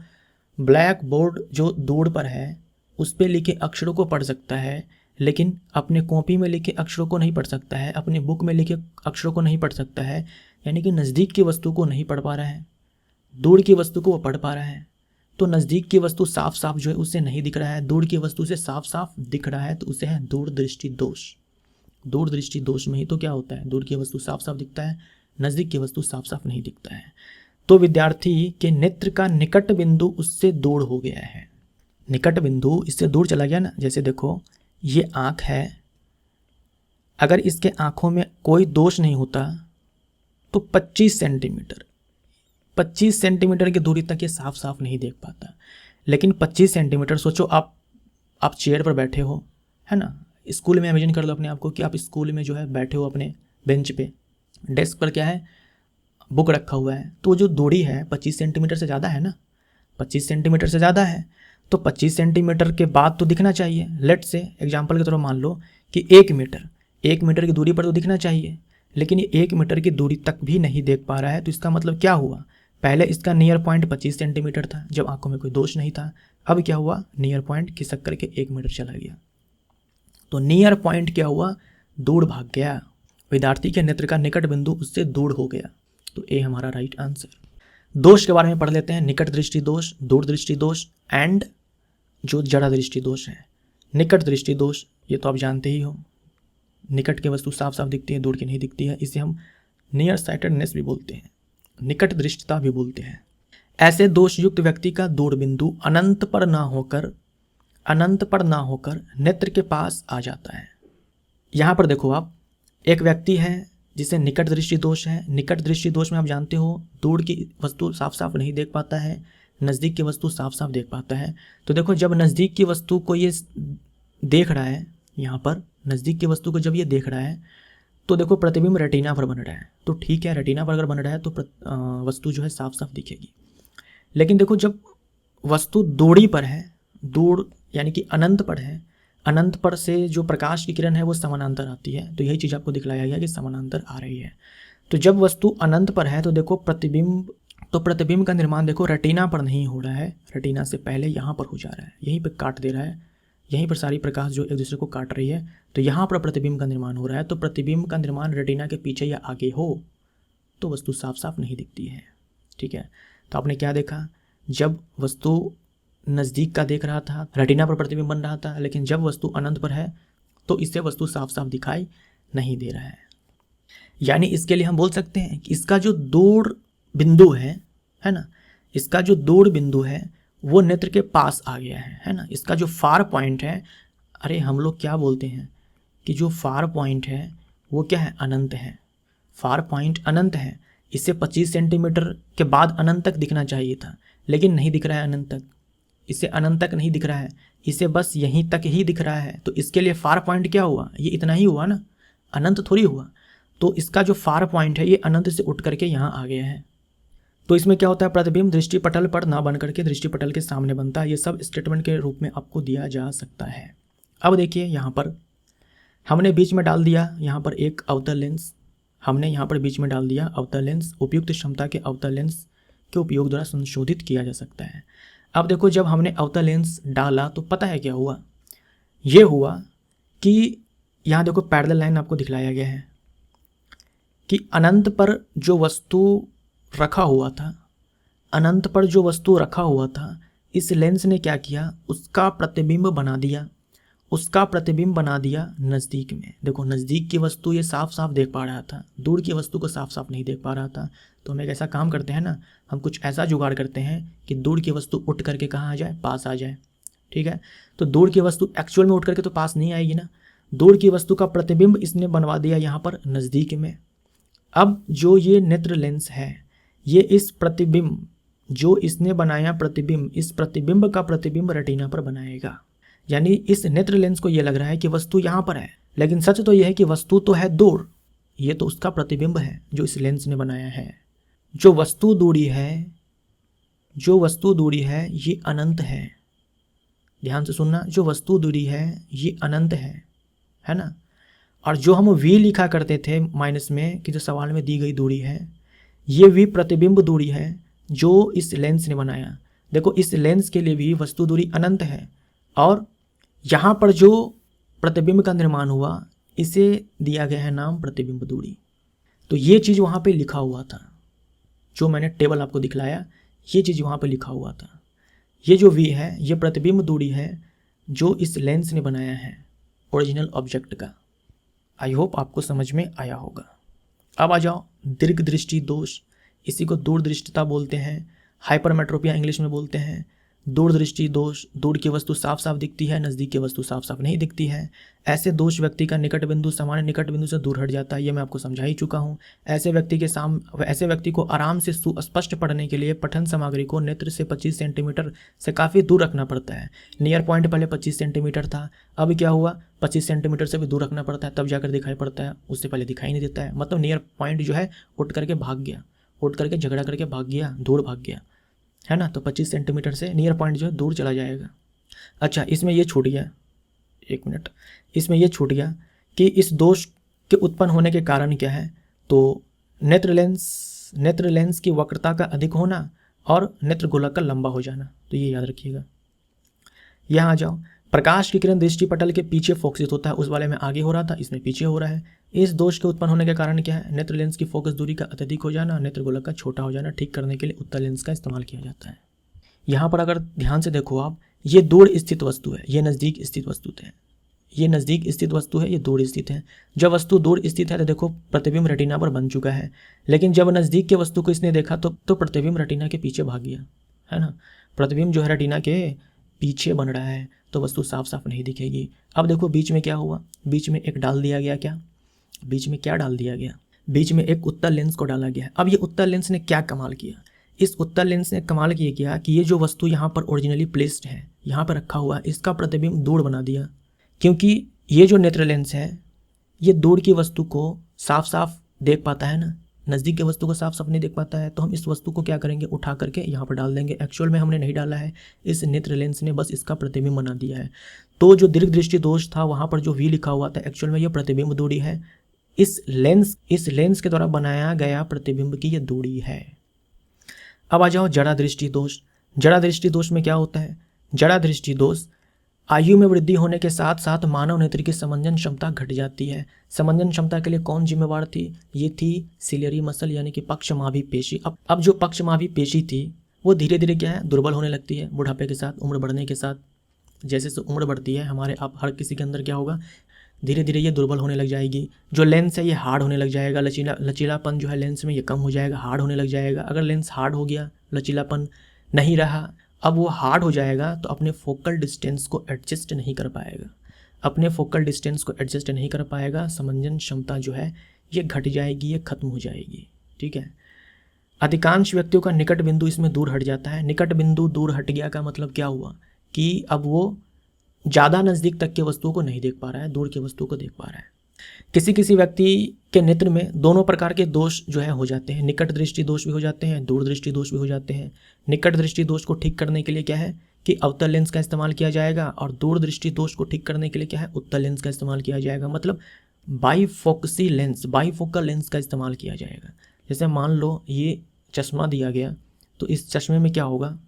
ब्लैक बोर्ड जो दूर पर है उस पर लिखे अक्षरों को पढ़ सकता है, लेकिन अपने कॉपी में लिखे अक्षरों को नहीं पढ़ सकता है, अपने बुक में लिखे अक्षरों को नहीं पढ़ सकता है, यानी कि नज़दीक की वस्तु को नहीं पढ़ पा रहा है, दूर की वस्तु को वो पढ़ पा रहा है। तो नज़दीक की वस्तु साफ साफ जो है उससे नहीं दिख रहा है, दूर की वस्तु से साफ साफ दिख रहा है, तो उसे है दूरदृष्टि दोष। दूरदृष्टि दोष में ही तो क्या होता है, दूर की वस्तु साफ साफ दिखता है, नज़दीक की वस्तु साफ साफ नहीं दिखता है। तो विद्यार्थी के नेत्र का निकट बिंदु उससे दूर हो गया है। निकट बिंदु इससे दूर चला गया ना। जैसे देखो, ये आँख है, अगर इसके आँखों में कोई दोष नहीं होता तो 25 सेंटीमीटर की दूरी तक ये साफ साफ नहीं देख पाता। लेकिन 25 सेंटीमीटर, सोचो आप चेयर पर बैठे हो, है ना, स्कूल में इमेजिन कर लो अपने आप को कि आप स्कूल में जो है बैठे हो अपने बेंच पे, डेस्क पर क्या है, बुक रखा हुआ है, तो जो दूरी है 25 सेंटीमीटर से ज़्यादा है ना, 25 सेंटीमीटर से ज़्यादा है, तो 25 सेंटीमीटर के बाद तो दिखना चाहिए। लेट से एग्जाम्पल की तरह मान लो कि 1 मीटर की दूरी पर तो दिखना चाहिए, लेकिन ये 1 मीटर की दूरी तक भी नहीं देख पा रहा है। तो इसका मतलब क्या हुआ, पहले इसका नियर पॉइंट 25 सेंटीमीटर था जब आंखों में कोई दोष नहीं था, अब क्या हुआ, नियर पॉइंट खिसक करके 1 मीटर चला गया। तो नियर पॉइंट क्या हुआ, दूर भाग गया, विद्यार्थी के नेत्र का निकट बिंदु उससे दूर हो गया। तो ए हमारा राइट आंसर। दोष के बारे में पढ़ लेते हैं। निकट दृष्टि दोष, दूर दृष्टि दोष एंड जो जड़ा दृष्टि दोष है। निकट दृष्टि दोष ये तो आप जानते ही हो, निकट की वस्तु साफ साफ दिखती है, दूर की नहीं दिखती है। इसे हम नियर साइटेडनेस भी बोलते हैं, निकट दृष्टता भी बोलते हैं। ऐसे दोष युक्त व्यक्ति का दूर बिंदु अनंत पर ना होकर नेत्र के पास आ जाता है। यहाँ पर देखो आप, एक व्यक्ति है जिसे निकट दृष्टि दोष है। निकट दृष्टि दोष में आप जानते हो दूर की वस्तु साफ साफ नहीं देख पाता है, नज़दीक की वस्तु साफ साफ देख पाता है। तो देखो जब नज़दीक की वस्तु को ये देख रहा है, यहाँ पर नज़दीक की वस्तु को जब ये देख रहा है तो देखो प्रतिबिंब रेटिना पर बन रहा है। तो ठीक है, रेटिना पर अगर बन रहा है तो वस्तु जो है साफ साफ दिखेगी। लेकिन देखो जब वस्तु दूरी पर है, दूर यानी कि अनंत पर है, अनंत पर से जो प्रकाश की किरण है वो समानांतर आती है। तो यही चीज़ आपको दिखलाया गया कि समानांतर आ रही है। तो जब वस्तु अनंत पर है तो देखो प्रतिबिंब का निर्माण देखो रेटिना पर नहीं हो रहा है, रेटिना से पहले यहाँ पर हो जा रहा है, यहीं पर काट दे रहा है, यहीं पर सारी प्रकाश जो एक दूसरे को काट रही है। तो यहाँ पर प्रतिबिंब का निर्माण हो रहा है। तो प्रतिबिंब का निर्माण रेटिना के पीछे या आगे हो तो वस्तु साफ साफ नहीं दिखती है। ठीक है, तो आपने क्या देखा, जब वस्तु नज़दीक का देख रहा था रेटिना पर प्रतिबिंब बन रहा था, लेकिन जब वस्तु अनंत पर है तो इससे वस्तु साफ साफ दिखाई नहीं दे रहा है। यानी इसके लिए हम बोल सकते हैं कि इसका जो दूर बिंदु है ना, इसका जो दूर बिंदु है वो नेत्र के पास आ गया है ना। इसका जो फार पॉइंट है, अरे हम लोग क्या बोलते हैं कि जो फार पॉइंट है वो क्या है, अनंत है। फार पॉइंट अनंत है। इसे 25 सेंटीमीटर के बाद अनंत तक दिखना चाहिए था, लेकिन नहीं दिख रहा है अनंत तक, इसे अनंत तक नहीं दिख रहा है, इसे बस यहीं तक ही दिख रहा है। तो इसके लिए फार पॉइंट क्या हुआ, ये इतना ही हुआ ना, अनंत थोड़ी हुआ। तो इसका जो फार पॉइंट है ये अनंत से उठ करके यहाँ आ गया है। तो इसमें क्या होता है, प्रतिबिंब दृष्टिपटल पर ना बन करके दृष्टिपटल के सामने बनता है। ये सब स्टेटमेंट के रूप में आपको दिया जा सकता है। अब देखिए यहाँ पर हमने बीच में डाल दिया, यहाँ पर एक अवतल लेंस हमने यहाँ पर बीच में डाल दिया। अवतल लेंस उपयुक्त क्षमता के अवतल लेंस के उपयोग द्वारा संशोधित किया जा सकता है। अब देखो जब हमने अवतल लेंस डाला तो पता है क्या हुआ, ये हुआ कि यहाँ देखो पैरेलल लाइन आपको दिखलाया गया है कि अनंत पर जो वस्तु रखा हुआ था, अनंत पर जो वस्तु रखा हुआ था, इस लेंस ने क्या किया, उसका प्रतिबिंब बना दिया नज़दीक में। देखो नज़दीक की वस्तु ये साफ साफ देख पा रहा था, दूर की वस्तु को साफ साफ नहीं देख पा रहा था। तो हम एक ऐसा काम करते हैं ना, हम कुछ ऐसा जुगाड़ करते हैं कि दूर की वस्तु उठ करके कहाँ आ जाए, पास आ जाए। ठीक है, तो दूर की वस्तु एक्चुअल में उठ करके तो पास नहीं आएगी ना, दूर की वस्तु का प्रतिबिंब इसने बनवा दिया यहाँ पर नज़दीक में। अब जो ये नेत्र लेंस है, ये इस प्रतिबिंब जो इसने बनाया प्रतिबिंब, इस प्रतिबिंब का प्रतिबिंब रेटिना पर बनाएगा। यानी इस नेत्र लेंस को ये लग रहा है कि वस्तु यहाँ पर है, लेकिन सच तो यह है कि वस्तु तो है दूर, ये तो उसका प्रतिबिंब है जो इस लेंस ने बनाया है। जो वस्तु दूरी है ये अनंत है। ध्यान से सुनना, जो वस्तु दूरी है ये अनंत है ना। और जो हम v लिखा करते थे माइनस में कि जो सवाल में दी गई दूरी है, ये v प्रतिबिंब दूरी है जो इस लेंस ने बनाया। देखो इस लेंस के लिए भी वस्तु दूरी अनंत है, और यहाँ पर जो प्रतिबिंब का निर्माण हुआ इसे दिया गया है नाम प्रतिबिंब दूरी। तो ये चीज़ वहाँ पे लिखा हुआ था, जो मैंने टेबल आपको दिखलाया, ये चीज़ वहाँ पे लिखा हुआ था। ये जो v है ये प्रतिबिंब दूरी है जो इस लेंस ने बनाया है ओरिजिनल ऑब्जेक्ट का। आई होप आपको समझ में आया होगा। अब आ जाओ दीर्घ दृष्टि दोष, इसी को दूरदृष्टता बोलते हैं, हाइपरमेट्रोपिया इंग्लिश में बोलते हैं। दूरदृष्टि दोष, दूर की वस्तु साफ साफ दिखती है, नज़दीक की वस्तु साफ साफ नहीं दिखती है। ऐसे दोष व्यक्ति का निकट बिंदु सामान्य निकट बिंदु से दूर हट जाता है, ये मैं आपको समझा ही चुका हूँ। ऐसे व्यक्ति को आराम से सुस्पष्ट पढ़ने के लिए पठन सामग्री को नेत्र से 25 सेंटीमीटर से काफ़ी दूर रखना पड़ता है। नियर पॉइंट पहले 25 सेंटीमीटर था, अब क्या हुआ 25 सेंटीमीटर से भी दूर रखना पड़ता है, तब जाकर दिखाई पड़ता है, उससे पहले दिखाई नहीं देता है। मतलब नियर पॉइंट जो है उठ करके भाग गया, उठ करके झगड़ा करके भाग गया, दूर भाग गया, है ना। तो 25 सेंटीमीटर से नियर पॉइंट जो है दूर चला जाएगा। अच्छा, इसमें ये छूट गया, एक मिनट, इसमें ये छूट गया कि इस दोष के उत्पन्न होने के कारण क्या है, तो नेत्र लेंस की वक्रता का अधिक होना और नेत्र गोलक का लंबा हो जाना। तो ये याद रखिएगा। यहाँ आ जाओ, प्रकाश की किरण दृष्टि पटल के पीछे फोकसित होता है, उस वाले में आगे हो रहा था, इसमें पीछे हो रहा है। इस दोष के उत्पन्न होने के कारण क्या है? नेत्र लेंस की फोकस दूरी का अत्यधिक हो जाना, नेत्र गोलक का छोटा हो जाना। ठीक करने के लिए उत्तल लेंस का इस्तेमाल किया जाता है। यहाँ पर अगर ध्यान से देखो आप, ये दूर स्थित वस्तु है, ये नज़दीक स्थित वस्तु है। ये नज़दीक स्थित वस्तु है, ये दूर स्थित है। जब वस्तु दूर स्थित है तो देखो प्रतिबिंब रेटिना पर बन चुका है, लेकिन जब नज़दीक के वस्तु को इसने देखा तो प्रतिबिंब रेटिना के पीछे भाग गया, है ना। प्रतिबिंब जो है रेटिना के पीछे बन रहा है, तो वस्तु साफ साफ नहीं दिखेगी। अब देखो बीच में क्या हुआ, बीच में एक डाल दिया गया, क्या बीच में क्या डाल दिया गया? बीच में एक उत्तल लेंस को डाला गया है। अब ये उत्तल लेंस ने क्या कमाल किया? इस उत्तल लेंस ने कमाल ये किया कि ये जो वस्तु यहाँ पर ओरिजिनली प्लेस्ड है, यहाँ पर रखा हुआ है, इसका प्रतिबिंब दूर बना दिया। क्योंकि ये जो नेत्र लेंस है ये दूर की वस्तु को साफ साफ देख पाता है ना, नज़दीक की वस्तु को साफ साफ नहीं देख पाता है। तो हम इस वस्तु को क्या करेंगे, उठा करके यहाँ पर डाल देंगे। एक्चुअल में हमने नहीं डाला है, इस नेत्र लेंस ने बस इसका प्रतिबिंब बना दिया है। तो जो दीर्घ दृष्टि दोष था वहाँ पर जो वी लिखा हुआ था, एक्चुअल में ये प्रतिबिंब दूरी है। इस लेंस के द्वारा बनाया गया प्रतिबिंब की ये दूरी है। अब आ जाओ जड़ा दृष्टि दोष। जड़ा दृष्टि दोष में क्या होता है? जड़ा दृष्टि दोष आयु में वृद्धि होने के साथ साथ मानव नेत्र की समंजन क्षमता घट जाती है। समंजन क्षमता के लिए कौन जिम्मेवार थी? ये थी सिलियरी मसल यानी कि पक्षमाभी पेशी। अब जो पक्षमाभी पेशी थी वो धीरे धीरे क्या है, दुर्बल होने लगती है बुढ़ापे के साथ, उम्र बढ़ने के साथ। जैसे जैसे उम्र बढ़ती है हमारे आप हर किसी के अंदर क्या होगा, धीरे धीरे ये दुर्बल होने लग जाएगी। जो लेंस है ये हार्ड होने लग जाएगा, लचीलापन जो है लेंस में ये कम हो जाएगा, हार्ड होने लग जाएगा। अगर लेंस हार्ड हो गया, लचीलापन नहीं रहा, अब वो हार्ड हो जाएगा तो अपने फोकल डिस्टेंस को एडजस्ट नहीं कर पाएगा, अपने फोकल डिस्टेंस को एडजस्ट नहीं कर पाएगा। समंजन क्षमता जो है ये घट जाएगी, ये खत्म हो जाएगी। ठीक है। अधिकांश व्यक्तियों का निकट बिंदु इसमें दूर हट जाता है। निकट बिंदु दूर हट गया का मतलब क्या हुआ कि अब वो ज़्यादा नज़दीक तक के वस्तुओं को नहीं देख पा रहा है, दूर के वस्तुओं को देख पा रहा है। किसी किसी व्यक्ति के नेत्र में दोनों प्रकार के दोष जो है हो जाते हैं, निकट दृष्टि दोष भी हो जाते हैं, दूर दृष्टि दोष भी हो जाते हैं। निकट दृष्टि दोष को ठीक करने के लिए क्या है कि अवतल लेंस का इस्तेमाल किया जाएगा, और दूर दृष्टि दोष को ठीक करने के लिए क्या है, उत्तल लेंस का इस्तेमाल किया जाएगा। मतलब बाईफोकसी लेंस, बाईफोकल लेंस का इस्तेमाल किया जाएगा। जैसे मान लो ये चश्मा दिया गया, तो इस चश्मे में क्या होगा,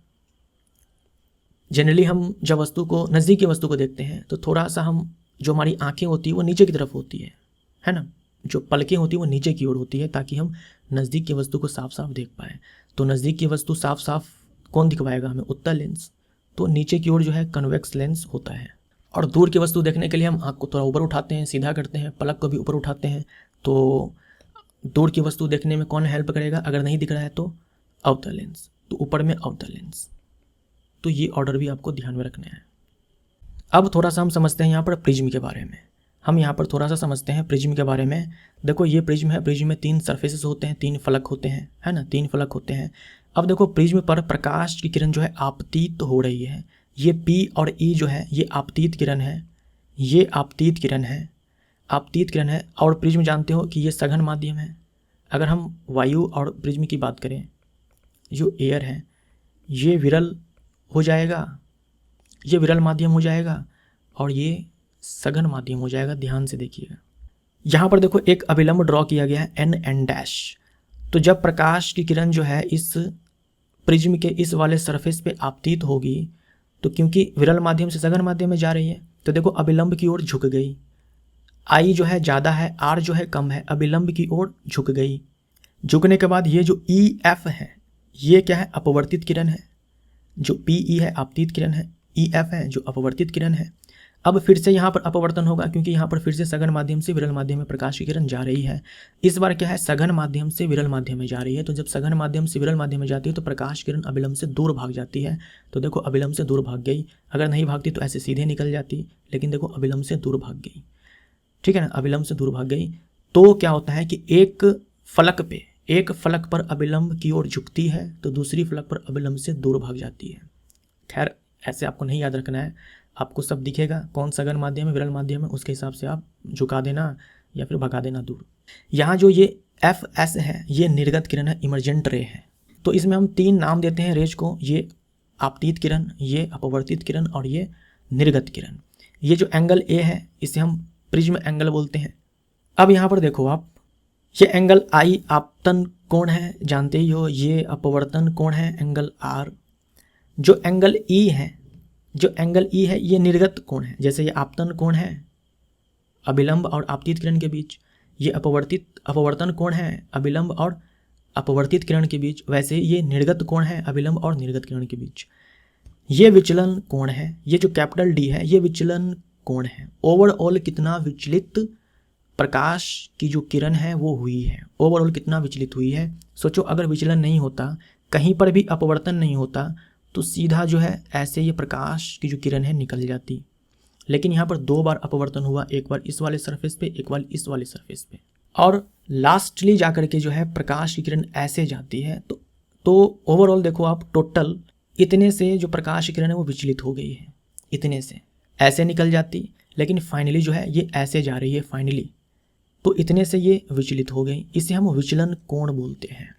जनरली हम जब वस्तु को, नज़दीक की वस्तु को देखते हैं तो थोड़ा सा हम, जो हमारी आंखें होती है वो नीचे की तरफ होती है ना, जो पलकें होती है वो नीचे की ओर होती है, ताकि हम नज़दीक की वस्तु को साफ साफ देख पाएँ। तो नज़दीक की वस्तु साफ साफ कौन दिखवाएगा हमें, उत्तल लेंस। तो नीचे की ओर जो है कन्वेक्स लेंस होता है। और दूर की वस्तु देखने के लिए हम आँख को थोड़ा ऊपर उठाते हैं, सीधा करते हैं, पलक को भी ऊपर उठाते हैं। तो दूर की वस्तु देखने में कौन हेल्प करेगा, अगर नहीं दिख रहा है तो अवतल लेंस, तो ऊपर में अवतल लेंस। तो ये ऑर्डर भी आपको ध्यान में रखना है। अब थोड़ा सा हम समझते हैं यहाँ पर प्रिज्म के बारे में। हम यहाँ पर थोड़ा सा समझते हैं प्रिज्म के बारे में। देखो ये प्रिज्म है, प्रिज्म में 3 सरफेसेस होते हैं, 3 फलक होते हैं, है ना, 3 फलक होते हैं। अब देखो प्रिज्म पर प्रकाश की किरण जो है आपतित हो रही है। ये P और E जो है ये आपतित किरण है, ये आपतित किरण है, आपतित किरण है। और प्रिज्म जानते हो कि ये सघन माध्यम है। अगर हम वायु और प्रिज्म की बात करें, जो एयर है ये विरल हो जाएगा, ये विरल माध्यम हो जाएगा, और ये सघन माध्यम हो जाएगा। ध्यान से देखिएगा, यहाँ पर देखो एक अभिलंब ड्रॉ किया गया है N डैश। तो जब प्रकाश की किरण जो है इस प्रिज्म के इस वाले सरफेस पे आपतित होगी, तो क्योंकि विरल माध्यम से सघन माध्यम में जा रही है, तो देखो अभिलंब की ओर झुक गई। I जो है ज़्यादा है, R जो है कम है, अभिलंब की ओर झुक गई। झुकने के बाद ये जो EF है ये क्या है, अपवर्तित किरण है। जो PE है आपतित किरण है, EF है जो अपवर्तित किरण है। अब फिर से यहाँ पर अपवर्तन होगा, क्योंकि यहाँ पर फिर से सघन माध्यम से विरल माध्यम में प्रकाश की किरण जा रही है। इस बार क्या है, सघन माध्यम से विरल माध्यम में जा रही है। तो जब सघन माध्यम से विरल माध्यम में जाती है तो प्रकाश किरण अभिलंब से दूर भाग जाती है। तो देखो अभिलंब से दूर भाग गई। अगर नहीं भागती तो ऐसे सीधे निकल जाती, लेकिन देखो अभिलंब से दूर भाग गई। ठीक है ना, अभिलंब से दूर भाग गई। तो क्या होता है कि एक फलक पर अभिलंब की ओर झुकती है, तो दूसरी फलक पर अभिलंब से दूर भाग जाती है। खैर ऐसे आपको नहीं याद रखना है, आपको सब दिखेगा कौन सघन माध्यम है, विरल माध्यम है, उसके हिसाब से आप झुका देना या फिर भगा देना दूर। यहाँ जो ये FS है ये निर्गत किरण है, इमर्जेंट रे है। तो इसमें हम 3 नाम देते हैं रेज को, ये आपतित किरण, ये अपवर्तित किरण और ये निर्गत किरण। ये जो एंगल A है इसे हम प्रिज्म एंगल बोलते हैं। अब यहाँ पर देखो आप, ये एंगल I आपतन कोण है, जानते ही हो। ये अपवर्तन कोण है एंगल R। जो एंगल E है जो एंगल ई है ये निर्गत कोण है, जैसे ये आपतन कोण है अभिलंब और आपतित किरण के बीच, ये अपवर्तन कोण है अभिलंब और अपवर्तित किरण के बीच, वैसे ये निर्गत कोण है अभिलंब और निर्गत किरण के बीच। ये विचलन कोण है, ये जो कैपिटल डी है ये विचलन कोण है। ओवरऑल कितना विचलित प्रकाश की जो किरण है वो हुई है, ओवरऑल कितना विचलित हुई है। सोचो अगर विचलन नहीं होता, कहीं पर भी अपवर्तन नहीं होता, तो सीधा जो है ऐसे ये प्रकाश की जो किरण है निकल जाती। लेकिन यहाँ पर 2 बार अपवर्तन हुआ, एक बार इस वाले सरफेस पे, एक बार इस वाले सरफेस पे, और लास्टली जाकर के जो है प्रकाश की किरण ऐसे जाती है। तो ओवरऑल देखो आप, टोटल इतने से जो प्रकाश की किरण है वो विचलित हो गई है, इतने से ऐसे निकल जाती, लेकिन फाइनली जो है ये ऐसे जा रही है फाइनली, तो इतने से ये विचलित हो गई। इसे हम विचलन कोण बोलते हैं।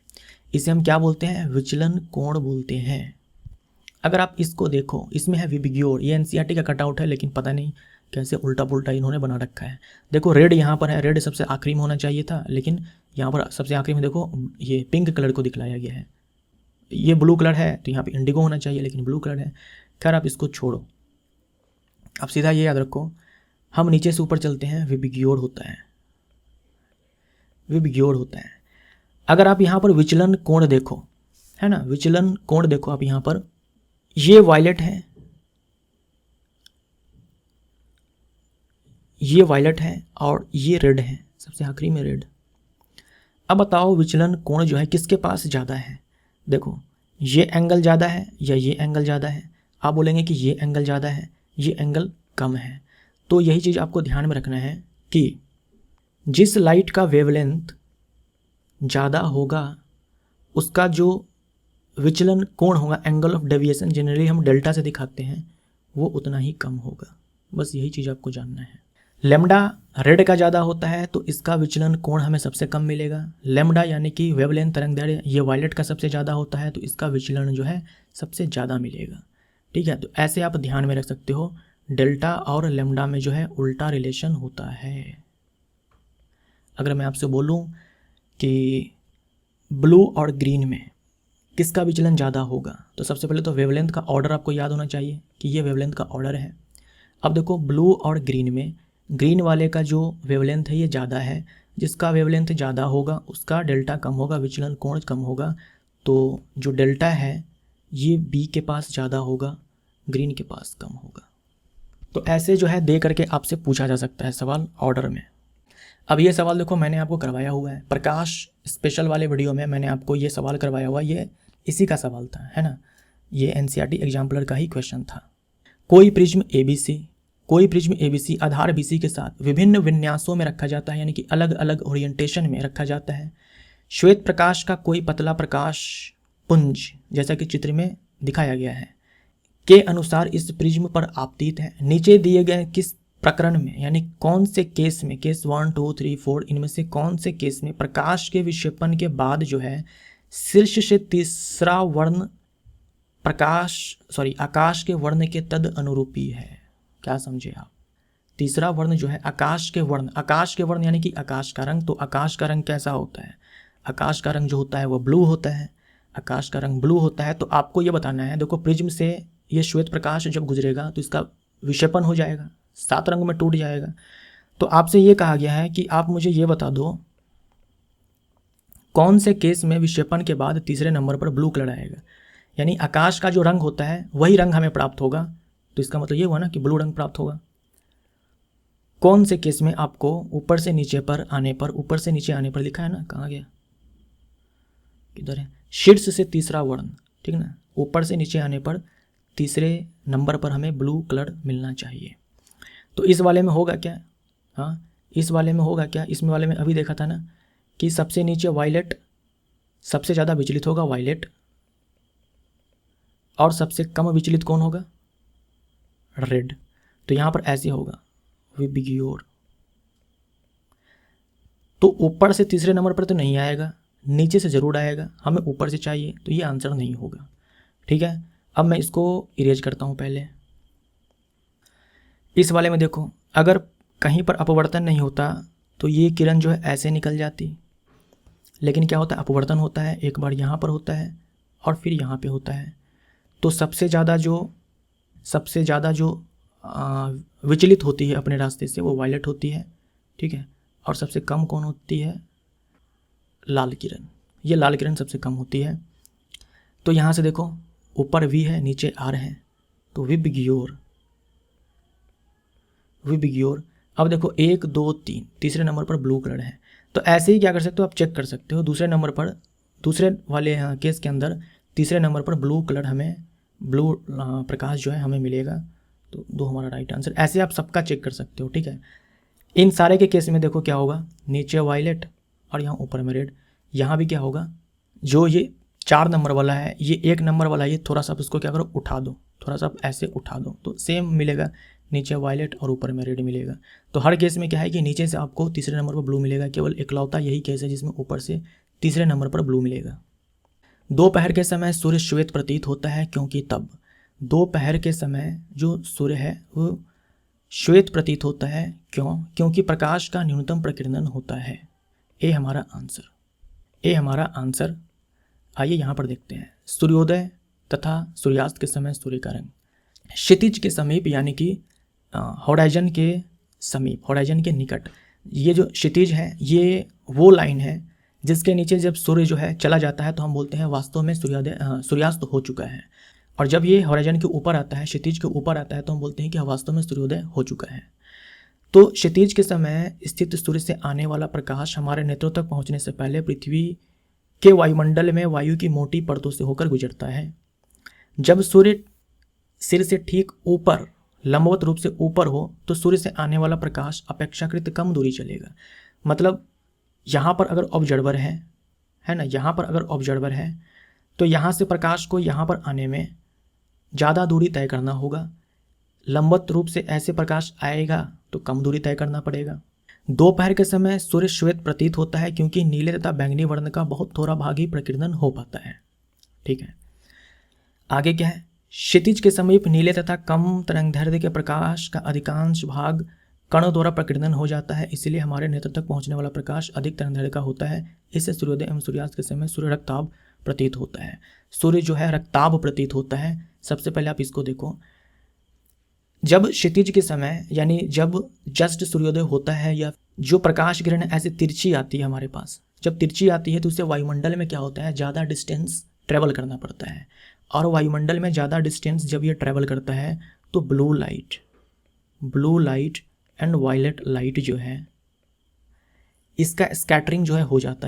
इसे हम क्या बोलते हैं? विचलन कोण बोलते हैं। अगर आप इसको देखो, इसमें है विबिग्योर, ये एनसीईआरटी का कटआउट है, लेकिन पता नहीं कैसे उल्टा पुल्टा इन्होंने बना रखा है। देखो रेड यहाँ पर है, रेड सबसे आखिरी में होना चाहिए था, लेकिन यहाँ पर सबसे आखिरी में देखो ये पिंक कलर को दिखलाया गया है। ये ब्लू कलर है तो यहाँ पे इंडिगो होना चाहिए, लेकिन ब्लू कलर है। खैर आप इसको छोड़ो, अब सीधा ये याद रखो, हम नीचे से ऊपर चलते हैं, विबिग्योर होता है, विबिग्योर होता है। अगर आप यहाँ पर विचलन कोण देखो, है ना, विचलन कोण देखो आप यहाँ पर, ये वायलेट है, ये वायलेट है और ये रेड है, सबसे आखिरी में रेड। अब बताओ विचलन कोण जो है किसके पास ज़्यादा है? देखो ये एंगल ज़्यादा है या ये एंगल ज़्यादा है? आप बोलेंगे कि ये एंगल ज़्यादा है, ये एंगल कम है। तो यही चीज़ आपको ध्यान में रखना है कि जिस लाइट का वेवलेंथ ज़्यादा होगा उसका जो विचलन कोण होगा, एंगल ऑफ डेविएशन, जनरली हम डेल्टा से दिखाते हैं, वो उतना ही कम होगा। बस यही चीज़ आपको जानना है। लेमडा रेड का ज़्यादा होता है तो इसका विचलन कोण हमें सबसे कम मिलेगा। लेमडा यानी कि वेवलेंथ तरंगदैर्घ्य, ये वायलेट का सबसे ज़्यादा होता है तो इसका विचलन जो है सबसे ज़्यादा मिलेगा। ठीक है, तो ऐसे आप ध्यान में रख सकते हो, डेल्टा और लेमडा में जो है उल्टा रिलेशन होता है। अगर मैं आपसे बोलूँ कि ब्लू और ग्रीन में किसका विचलन ज़्यादा होगा, तो सबसे पहले तो वेवलेंथ का ऑर्डर आपको याद होना चाहिए कि ये वेवलेंथ का ऑर्डर है। अब देखो ब्लू और ग्रीन में ग्रीन वाले का जो वेवलेंथ है ये ज़्यादा है, जिसका वेवलेंथ ज़्यादा होगा उसका डेल्टा कम होगा, विचलन कोण कम होगा। तो जो डेल्टा है ये बी के पास ज़्यादा होगा, ग्रीन के पास कम होगा। तो ऐसे जो है दे करके आपसे पूछा जा सकता है सवाल ऑर्डर में। अब ये सवाल देखो मैंने आपको करवाया हुआ है, प्रकाश स्पेशल वाले वीडियो में मैंने आपको ये सवाल करवाया हुआ, ये इसी का सवाल था, है ना, ये एनसीईआरटी एग्जाम्पलर का ही क्वेश्चन था। कोई प्रिज्म एबीसी आधार बीसी के साथ विभिन्न विन्यासों में रखा जाता है, यानी कि अलग अलग ओरिएंटेशन में रखा जाता है। श्वेत प्रकाश का कोई पतला प्रकाश पुंज, जैसा कि चित्र में दिखाया गया है, के अनुसार इस प्रिज्म पर आपतित है। नीचे दिए गए किस प्रकरण में, यानी कौन से केस में, केस 1, 2, 3, 4, इनमें से कौन से केस में प्रकाश के विक्षेपण के बाद जो है शीर्ष से तीसरा वर्ण आकाश के वर्ण के तद अनुरूपी है? क्या समझे आप? तीसरा वर्ण जो है आकाश के वर्ण यानी कि आकाश का रंग। तो आकाश का रंग कैसा होता है? आकाश का रंग जो होता है वो ब्लू होता है, आकाश का रंग ब्लू होता है। तो आपको ये बताना है, देखो प्रिज्म से ये श्वेत प्रकाश जब गुजरेगा तो इसका विक्षेपण हो जाएगा, 7 रंग में टूट जाएगा। तो आपसे ये कहा गया है कि आप मुझे ये बता दो कौन से केस में विक्षेपण के बाद तीसरे नंबर पर ब्लू कलर आएगा, यानी आकाश का जो रंग होता है वही रंग हमें प्राप्त होगा। तो इसका मतलब ये हुआ ना कि ब्लू रंग प्राप्त होगा। कौन से केस में आपको ऊपर से नीचे आने पर लिखा है ना, कहाँ गया, किधर है, शीर्ष से तीसरा वर्ण, ठीक ना, ऊपर से नीचे आने पर तीसरे नंबर पर हमें ब्लू कलर मिलना चाहिए। तो इस वाले में होगा क्या? हाँ, इस वाले में होगा क्या? इसमें वाले में अभी देखा था ना कि सबसे नीचे वायलेट, सबसे ज़्यादा विचलित होगा वायलेट, और सबसे कम विचलित कौन होगा? रेड। तो यहाँ पर ऐसे होगा विबिग्योर। तो ऊपर से तीसरे नंबर पर तो नहीं आएगा, नीचे से ज़रूर आएगा, हमें ऊपर से चाहिए, तो ये आंसर नहीं होगा। ठीक है, अब मैं इसको इरेज करता हूँ। पहले इस वाले में देखो, अगर कहीं पर अपवर्तन नहीं होता तो ये किरण जो है ऐसे निकल जाती, लेकिन क्या होता है, अपवर्तन होता है, एक बार यहाँ पर होता है और फिर यहाँ पे होता है। तो सबसे ज़्यादा जो सबसे ज़्यादा जो विचलित होती है अपने रास्ते से वो वायलेट होती है, ठीक है। और सबसे कम कौन होती है? लाल किरण। ये लाल किरण सबसे कम होती है। तो यहाँ से देखो ऊपर वी है, नीचे आर है, तो विबग्योर। अब देखो 1 2 3 तीसरे नंबर पर ब्लू कलर है। तो ऐसे ही क्या कर सकते हो आप, चेक कर सकते हो दूसरे नंबर पर, दूसरे वाले केस के अंदर तीसरे नंबर पर ब्लू कलर हमें, ब्लू प्रकाश जो है हमें मिलेगा। तो 2 हमारा राइट आंसर। ऐसे आप सबका चेक कर सकते हो, ठीक है। इन सारे के केस में देखो क्या होगा, नीचे वायलेट और यहाँ ऊपर में रेड। यहाँ भी क्या होगा, जो ये 4 नंबर वाला है, ये 1 नंबर वाला है, ये थोड़ा सा आप इसको क्या करो, उठा दो, थोड़ा सा आप ऐसे उठा दो, तो सेम मिलेगा, नीचे वायलेट और ऊपर में रेड मिलेगा। तो हर केस में क्या है कि नीचे से आपको तीसरे नंबर पर ब्लू मिलेगा, केवल इकलौता यही केस है जिसमें ऊपर से तीसरे नंबर पर ब्लू मिलेगा। दोपहर के समय सूर्य श्वेत प्रतीत होता है क्योंकि तब, दोपहर के समय जो सूर्य है वो श्वेत प्रतीत होता है, क्यों? क्योंकि प्रकाश का न्यूनतम प्रकीर्णन होता है। ए हमारा आंसर। आइए यहाँ पर देखते हैं, सूर्योदय तथा सूर्यास्त के समय सूर्य का रंग। क्षितिज के समीप यानी कि होराइजन के समीप, होराइजन के निकट, ये जो क्षितिज है ये वो लाइन है जिसके नीचे जब सूर्य जो है चला जाता है तो हम बोलते हैं वास्तव में सूर्यास्त हो चुका है। और जब ये होराइजन के ऊपर आता है, क्षितिज के ऊपर आता है, तो हम बोलते हैं कि वास्तव में सूर्योदय हो चुका है। तो क्षितिज के समय स्थित सूर्य से आने वाला प्रकाश हमारे नेत्रों तक पहुंचने से पहले पृथ्वी के वायुमंडल में वायु की मोटी परतों से होकर गुजरता है। जब सूर्य सिर से ठीक ऊपर, लंबवत रूप से ऊपर हो, तो सूर्य से आने वाला प्रकाश अपेक्षाकृत कम दूरी चलेगा। मतलब यहाँ पर अगर ऑब्जर्वर है ना, यहाँ पर अगर ऑब्जर्वर है तो यहाँ से प्रकाश को यहाँ पर आने में ज़्यादा दूरी तय करना होगा। लंबवत रूप से ऐसे प्रकाश आएगा तो कम दूरी तय करना पड़ेगा। दोपहर के समय सूर्य श्वेत प्रतीत होता है क्योंकि नीले तथा बैंगनी वर्ण का बहुत थोड़ा भाग ही प्रकीर्णन हो पाता है, ठीक है। आगे क्या है, क्षितिज के समीप नीले तथा कम तरंगदैर्घ्य के प्रकाश का अधिकांश भाग कणों द्वारा प्रकीर्णन हो जाता है, इसलिए हमारे नेत्र तक पहुंचने वाला प्रकाश अधिक तरंगदैर्घ्य का होता है। इससे सूर्योदय एवं सूर्यास्त के समय सूर्य रक्ताभ प्रतीत होता है। सूर्य जो है रक्ताभ प्रतीत होता है। सबसे पहले आप इसको देखो, जब क्षितिज के समय यानी जब जस्ट सूर्योदय होता है या जो प्रकाश किरण ऐसे तिरछी आती है हमारे पास, जब तिरछी आती है तो उससे वायुमंडल में क्या होता है, ज़्यादा डिस्टेंस ट्रेवल करना पड़ता है। और वायुमंडल में ज़्यादा डिस्टेंस जब ये ट्रेवल करता है तो blue light and violet light जो है इसका स्कैटरिंग जो है हो जाता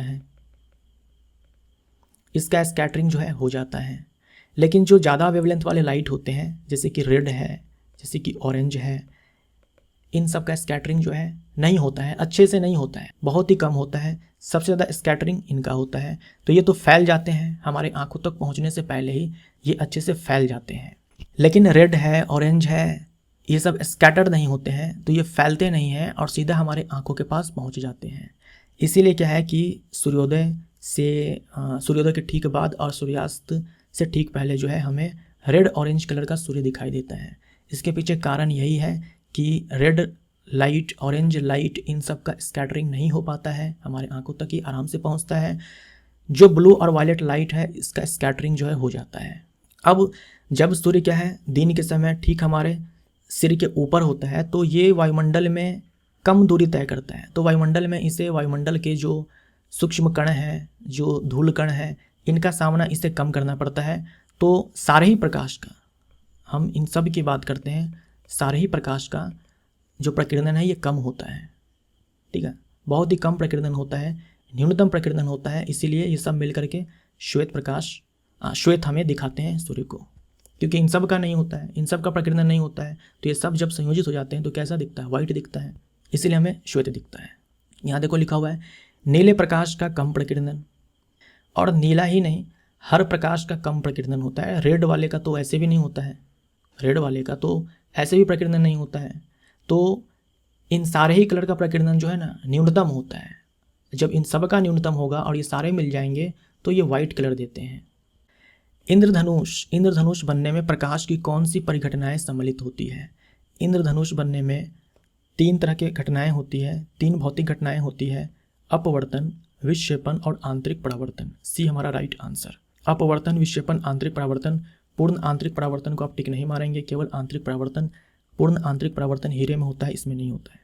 है, लेकिन जो ज़्यादा वेवलेंथ वाले लाइट होते हैं जैसे कि रेड है, जैसे कि ऑरेंज है, इन सब का स्कैटरिंग जो है नहीं होता है, अच्छे से नहीं होता है, बहुत ही कम होता है। सबसे ज़्यादा स्कैटरिंग इनका होता है। तो ये तो फैल जाते हैं, हमारे आंखों तक पहुंचने से पहले ही ये अच्छे से फैल जाते हैं। लेकिन रेड है, ऑरेंज है, ये सब स्कैटर्ड नहीं होते हैं, तो ये फैलते नहीं हैं और सीधा हमारे आंखों के पास पहुंच जाते हैं। इसीलिए क्या है कि सूर्योदय के ठीक बाद और सूर्यास्त से ठीक पहले जो है हमें रेड ऑरेंज कलर का सूर्य दिखाई देता है। इसके पीछे कारण यही है कि रेड लाइट, ऑरेंज लाइट, इन सब का स्कैटरिंग नहीं हो पाता है, हमारे आंखों तक ही आराम से पहुंचता है। जो ब्लू और वायलेट लाइट है इसका स्कैटरिंग जो है हो जाता है। अब जब सूर्य क्या है दिन के समय ठीक हमारे सिर के ऊपर होता है तो ये वायुमंडल में कम दूरी तय करता है। तो वायुमंडल में इसे, वायुमंडल के जो सूक्ष्म कण हैं, जो धूल कण हैं, इनका सामना इसे कम करना पड़ता है। तो सारे ही प्रकाश का, हम इन सब की बात करते हैं, सारे ही प्रकाश का जो प्रकीर्णन है ये कम होता है, ठीक है, बहुत ही कम प्रकीर्णन होता है, न्यूनतम प्रकीर्णन होता है। इसीलिए ये सब मिल करके श्वेत हमें दिखाते हैं सूर्य को, क्योंकि इन सब का नहीं होता है, इन सब का प्रकीर्णन नहीं होता है। तो ये सब जब संयोजित हो जाते हैं तो कैसा दिखता है, वाइट दिखता है, इसीलिए हमें श्वेत दिखता है। यहाँ देखो लिखा हुआ है नीले प्रकाश का कम प्रकीर्णन, और नीला ही नहीं हर प्रकाश का कम प्रकीर्णन होता है। रेड वाले का तो ऐसे भी नहीं होता है, रेड वाले का तो ऐसे भी प्रकीर्णन नहीं होता है। तो इन सारे ही कलर का प्रकीर्णन जो है ना न्यूनतम होता है। जब इन सब का न्यूनतम होगा और ये सारे मिल जाएंगे तो ये वाइट कलर देते हैं। इंद्रधनुष बनने में प्रकाश की कौन सी परिघटनाएं सम्मिलित होती है? इंद्रधनुष बनने में 3 तरह की घटनाएं होती है, 3 भौतिक घटनाएं होती है, अपवर्तन, विक्षेपण और आंतरिक परावर्तन। सी हमारा राइट आंसर। अपवर्तन, विक्षेपण, आंतरिक परावर्तन पूर्ण आंतरिक परावर्तन को आप टिक नहीं मारेंगे, केवल आंतरिक परावर्तन, पूर्ण आंतरिक परावर्तन हीरे में होता है, इसमें नहीं होता है।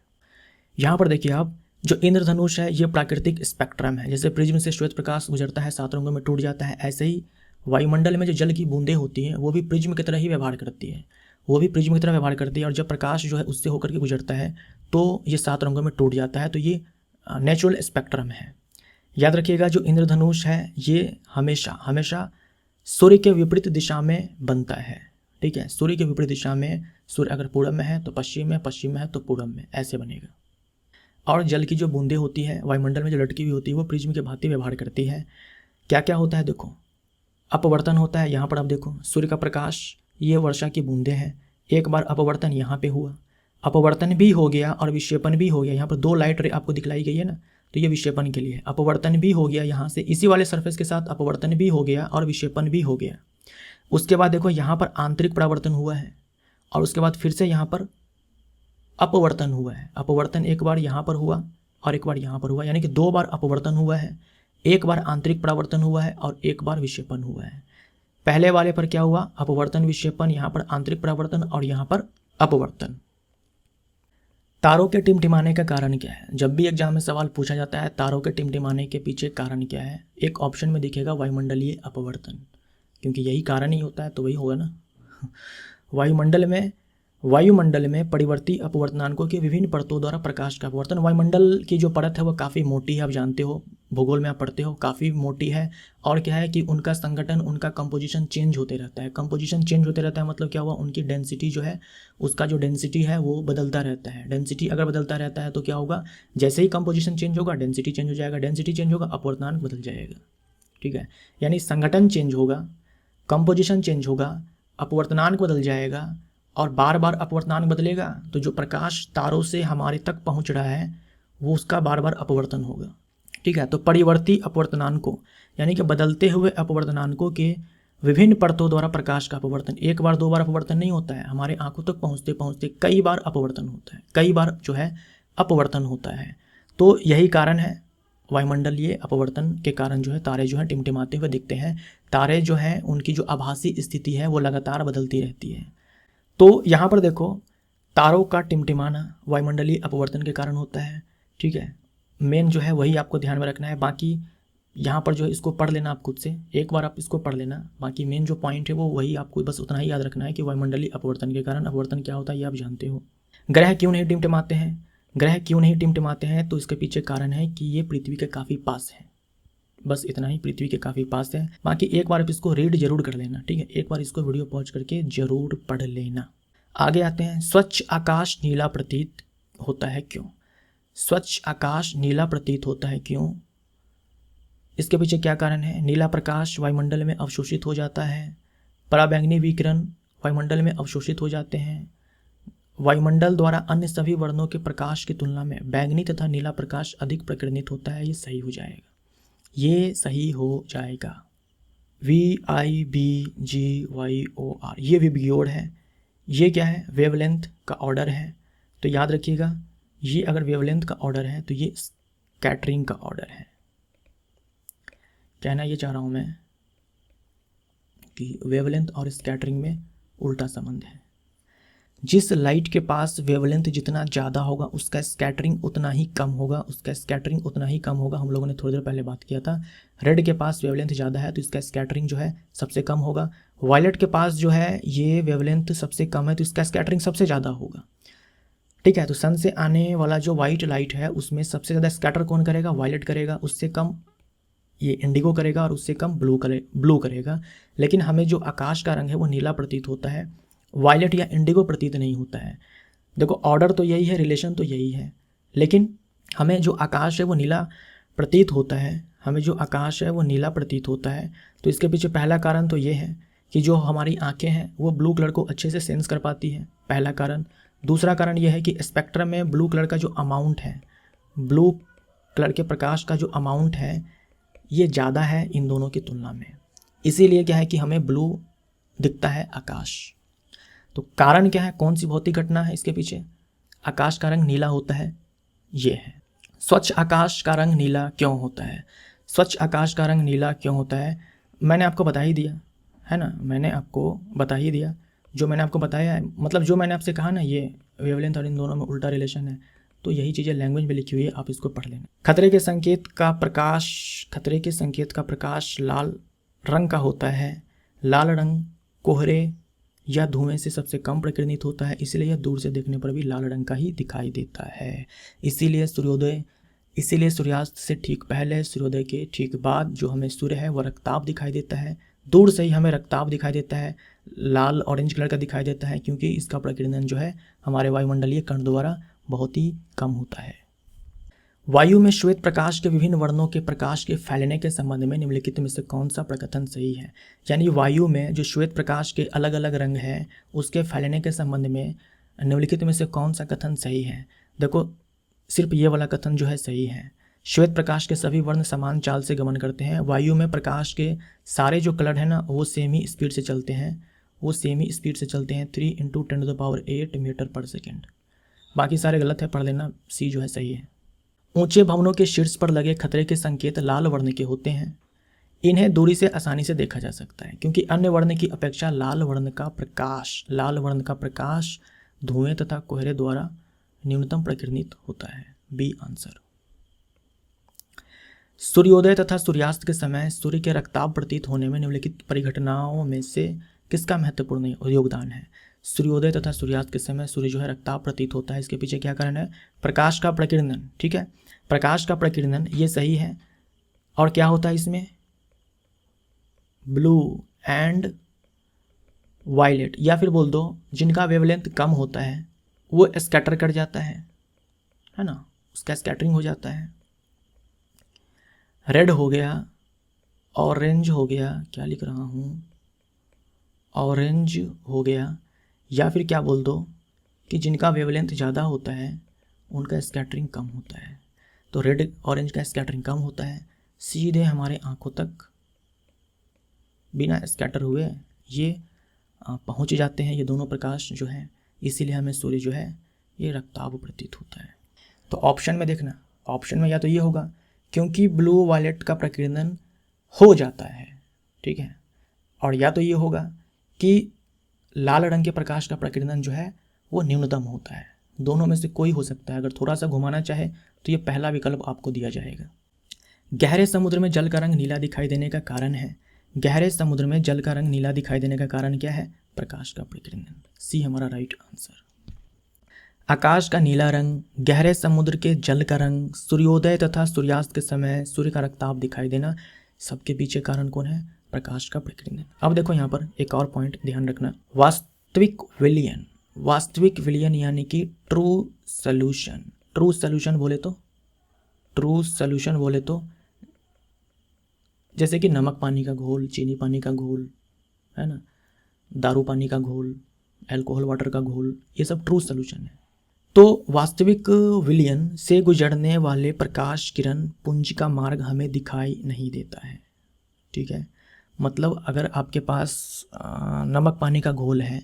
यहाँ पर देखिए आप, जो इंद्रधनुष है ये प्राकृतिक स्पेक्ट्रम है। जैसे प्रिज्म से श्वेत प्रकाश गुजरता है, 7 रंगों में टूट जाता है, ऐसे ही वायुमंडल में जो जल की बूंदें होती हैं वो भी प्रिज्म की तरह ही व्यवहार करती है, वो भी प्रिज्म की तरह व्यवहार करती है। और जब प्रकाश जो है उससे होकर के गुजरता है तो ये 7 रंगों में टूट जाता है। तो ये नेचुरल स्पेक्ट्रम है। याद रखिएगा, जो इंद्रधनुष है ये हमेशा हमेशा सूर्य के विपरीत दिशा में बनता है। ठीक है, सूर्य के विपरीत दिशा में, सूर्य अगर पूरब में है तो पश्चिम में, पश्चिम में है तो पूरब में, ऐसे बनेगा। और जल की जो बूंदें होती है वायुमंडल में जो लटकी हुई होती है वो प्रिज्म के भांति व्यवहार करती है। क्या क्या होता है देखो, अपवर्तन होता है। यहाँ पर आप देखो, सूर्य का प्रकाश, ये वर्षा की बूंदें हैं। एक बार अपवर्तन यहाँ पे हुआ, अपवर्तन भी हो गया और विक्षेपण भी हो गया। यहाँ पर 2 लाइट रे आपको दिखलाई गई है ना, तो ये विक्षेपण के लिए है। अपवर्तन भी हो गया यहाँ से, इसी वाले सरफेस के साथ अपवर्तन भी हो गया और विक्षेपण भी हो गया। उसके बाद देखो यहाँ पर आंतरिक परावर्तन हुआ है और उसके बाद फिर से यहाँ पर अपवर्तन हुआ है। अपवर्तन एक बार यहाँ पर हुआ और एक बार यहाँ पर हुआ, यानी कि 2 बार अपवर्तन हुआ है। एक बार आंतरिक परावर्तन हुआ है और एक बार विक्षेपण हुआ है। पहले वाले पर क्या हुआ, अपवर्तन विक्षेपण, यहाँ पर आंतरिक परावर्तन और यहाँ पर अपवर्तन। तारों के टिमटिमाने का कारण क्या है? जब भी एग्जाम में सवाल पूछा जाता है तारों के टिमटिमाने के पीछे कारण क्या है, एक ऑप्शन में दिखेगा वायुमंडलीय अपवर्तन, क्योंकि यही कारण ही होता है तो वही होगा ना। वायुमंडल में परिवर्ती अपवर्तनांकों के विभिन्न परतों द्वारा प्रकाश का अपवर्तन। वायुमंडल की जो परत है वो काफ़ी मोटी है, आप जानते हो, भूगोल में आप पढ़ते हो, काफ़ी मोटी है। और क्या है कि उनका संगठन, उनका कंपोजिशन चेंज होते रहता है। कंपोजिशन चेंज होते रहता है मतलब क्या हुआ, उनकी डेंसिटी जो है, उसका जो डेंसिटी है वो बदलता रहता है। डेंसिटी अगर बदलता रहता है तो क्या होगा, जैसे ही कंपोजिशन चेंज होगा डेंसिटी चेंज हो जाएगा, डेंसिटी चेंज होगा अपवर्तनांक बदल जाएगा। ठीक है, यानी संगठन चेंज होगा, कंपोजिशन चेंज होगा, अपवर्तनांक बदल जाएगा और बार बार अपवर्तनांक बदलेगा तो जो प्रकाश तारों से हमारे तक पहुंच रहा है वो उसका बार बार अपवर्तन होगा। ठीक है, तो परिवर्ती अपवर्तनांकों यानी कि बदलते हुए अपवर्तनांकों के विभिन्न परतों द्वारा प्रकाश का अपवर्तन। एक बार 2 बार अपवर्तन नहीं होता है, हमारे आंखों तक पहुंचते पहुंचते कई बार अपवर्तन होता है, कई बार जो है अपवर्तन होता है। तो यही कारण है, वायुमंडलीय अपवर्तन के कारण जो है तारे जो है टिमटिमाते हुए दिखते हैं। तारे जो हैं उनकी जो आभासी स्थिति है वो लगातार बदलती रहती है। तो यहाँ पर देखो, तारों का टिमटिमाना वायुमंडलीय अपवर्तन के कारण होता है। ठीक है, मेन जो है वही आपको ध्यान में रखना है। बाकी यहाँ पर जो है इसको पढ़ लेना आप खुद से, एक बार आप इसको पढ़ लेना। बाकी मेन जो पॉइंट है वो वही आपको बस उतना ही याद रखना है कि वायुमंडलीय अपवर्तन के कारण अपवर्तन क्या होता है ये आप जानते हो। ग्रह क्यों नहीं टिमटिमाते हैं? ग्रह क्यों नहीं टिमटिमाते हैं तो इसके पीछे कारण है कि ये पृथ्वी के काफ़ी पास है। बस इतना ही, पृथ्वी के काफ़ी पास है। बाकी एक बार आप इसको रीड जरूर कर लेना। ठीक है, एक बार इसको वीडियो पॉज करके जरूर पढ़ लेना। आगे आते हैं, स्वच्छ आकाश नीला प्रतीत होता है क्यों? स्वच्छ आकाश नीला प्रतीत होता है क्यों? इसके पीछे क्या कारण है? नीला प्रकाश वायुमंडल में अवशोषित हो जाता है, पराबैंगनी विकिरण वायुमंडल में अवशोषित हो जाते हैं। वायुमंडल द्वारा अन्य सभी वर्णों के प्रकाश की तुलना में बैंगनी तथा नीला प्रकाश अधिक प्रकीर्णित होता है। ये सही हो जाएगा, ये सही हो जाएगा। VIBGYOR ये विबग्योर है। ये क्या है? वेवलेंथ का ऑर्डर है। तो याद रखिएगा, ये अगर वेवलेंथ का ऑर्डर है तो ये स्कैटरिंग का ऑर्डर है। कहना ये चाह रहा हूँ मैं कि वेवलेंथ और स्कैटरिंग में उल्टा संबंध है। जिस लाइट के पास वेवलेंथ जितना ज़्यादा होगा उसका स्कैटरिंग उतना ही कम होगा, उसका स्कैटरिंग उतना ही कम होगा। हम लोगों ने थोड़ी देर पहले बात किया था। रेड के पास वेवलेंथ ज़्यादा है तो इसका स्कैटरिंग जो है सबसे कम होगा। वायलेट के पास जो है ये वेवलेंथ सबसे कम है तो इसका स्कैटरिंग सबसे ज़्यादा होगा। ठीक है, तो सन से आने वाला जो वाइट लाइट है उसमें सबसे ज़्यादा स्कैटर कौन करेगा? वायलेट करेगा, उससे कम ये इंडिगो करेगा और उससे कम ब्लू करेगा। लेकिन हमें जो आकाश का रंग है वो नीला प्रतीत होता है, वायलेट या इंडिगो प्रतीत नहीं होता है। देखो, ऑर्डर तो यही है, रिलेशन तो यही है, लेकिन हमें जो आकाश है वो नीला प्रतीत होता है। हमें जो आकाश है वो नीला प्रतीत होता है। तो इसके पीछे पहला कारण तो ये है कि जो हमारी आंखें हैं वो ब्लू कलर को अच्छे से सेंस कर पाती है, पहला कारण। दूसरा कारण यह है कि स्पेक्ट्रम में ब्लू कलर का जो अमाउंट है, ब्लू कलर के प्रकाश का जो अमाउंट है ये ज़्यादा है इन दोनों की तुलना में। इसीलिए क्या है कि हमें ब्लू दिखता है आकाश। तो कारण क्या है, कौन सी भौतिक घटना है इसके पीछे? आकाश का रंग नीला होता है, ये है। स्वच्छ आकाश का रंग नीला क्यों होता है? स्वच्छ आकाश का रंग नीला क्यों होता है मैंने आपको बता ही दिया, है ना, मैंने आपको बता ही दिया। जो मैंने आपको बताया है, मतलब जो मैंने आपसे कहा ना, ये वेवलेंथ और इन दोनों में उल्टा रिलेशन है, तो यही चीज़ें लैंग्वेज में लिखी हुई है, आप इसको पढ़ लेना। खतरे के संकेत का प्रकाश लाल रंग का होता है। लाल रंग कोहरे या धुएं से सबसे कम प्रकीर्णित होता है, इसलिए यह दूर से देखने पर भी लाल रंग का ही दिखाई देता है। इसीलिए सूर्यास्त से ठीक पहले, सूर्योदय के ठीक बाद जो हमें सूर्य है वह रक्ताभ दिखाई देता है। दूर से ही हमें रक्ताभ दिखाई देता है, लाल ऑरेंज कलर का दिखाई देता है, क्योंकि इसका प्रकीर्णन जो है हमारे वायुमंडलीय कण द्वारा बहुत ही कम होता है। वायु में श्वेत प्रकाश के विभिन्न वर्णों के प्रकाश के फैलने के संबंध में निम्नलिखित में से कौन सा प्रकथन सही है? यानी वायु में जो श्वेत प्रकाश के अलग अलग रंग हैं उसके फैलने के संबंध में निम्नलिखित में से कौन सा कथन सही है? देखो, सिर्फ ये वाला कथन जो है सही है। श्वेत प्रकाश के सभी वर्ण समान चाल से गमन करते हैं। वायु में प्रकाश के सारे जो कलर है ना वो सेम ही स्पीड से चलते हैं, 3 × 10⁸ मीटर पर सेकेंड। बाकी सारे गलत है, पढ़ लेना, सी जो है सही है। ऊंचे भवनों के शीर्ष पर लगे खतरे के संकेत लाल वर्ण के होते हैं। इन्हें दूरी से आसानी से देखा जा सकता है, क्योंकि अन्य वर्ण की अपेक्षा लाल वर्ण का प्रकाश धुएं तथा कोहरे द्वारा न्यूनतम प्रकीर्णित होता है। B answer. सूर्योदय तथा सूर्यास्त के समय सूर्य के रक्ताभ प्रतीत होने में निम्नलिखित परिघटनाओं में से किसका महत्वपूर्ण योगदान है? सूर्योदय तथा सूर्यास्त के समय सूर्य जो है रक्ताभ प्रतीत होता है, इसके पीछे क्या कारण है? प्रकाश का प्रकीर्णन। ठीक है, प्रकाश का प्रकीर्णन, ये सही है। और क्या होता है इसमें? ब्लू एंड वायलेट, या फिर बोल दो जिनका वेवलेंथ कम होता है वो स्कैटर कर जाता है ना, उसका स्कैटरिंग हो जाता है। रेड हो गया, ऑरेंज हो गया, क्या लिख रहा हूँ, ऑरेंज हो गया, या फिर क्या बोल दो कि जिनका वेवलेंथ ज़्यादा होता है उनका स्कैटरिंग कम होता है। तो रेड ऑरेंज का स्कैटरिंग कम होता है, सीधे हमारे आँखों तक बिना स्कैटर हुए ये पहुँच जाते हैं, ये दोनों प्रकाश जो है, इसीलिए हमें सूर्य जो है ये रक्ताभ प्रतीत होता है। तो ऑप्शन में देखना, ऑप्शन में या तो ये होगा क्योंकि ब्लू वायलेट का प्रकीर्णन हो जाता है, ठीक है, और या तो ये होगा कि लाल रंग के प्रकाश का प्रकीर्णन जो है वो न्यूनतम होता है। दोनों में से कोई हो सकता है, अगर थोड़ा सा घुमाना चाहे तो ये पहला विकल्प आपको दिया जाएगा। गहरे समुद्र में जल का रंग नीला दिखाई देने का कारण है, गहरे समुद्र में जल का रंग नीला दिखाई देने का कारण क्या है? प्रकाश का प्रकीर्णन। सी हमारा राइट आंसर। आकाश का नीला रंग, गहरे समुद्र के जल का रंग, सूर्योदय तथा सूर्यास्त के समय सूर्य का रक्ताभ दिखाई देना, सबके पीछे कारण कौन है? प्रकाश का प्रकीर्णन। अब देखो यहाँ पर एक और पॉइंट ध्यान रखना, वास्तविक विलयन यानी कि ट्रू सॉल्यूशन बोले तो जैसे कि नमक पानी का घोल, चीनी पानी का घोल, है ना, दारू पानी का घोल, अल्कोहल वाटर का घोल, ये सब ट्रू सॉल्यूशन है। तो वास्तविक विलयन से गुजरने वाले प्रकाश किरण पुंज का मार्ग हमें दिखाई नहीं देता है। ठीक है, मतलब अगर आपके पास नमक पानी का घोल है,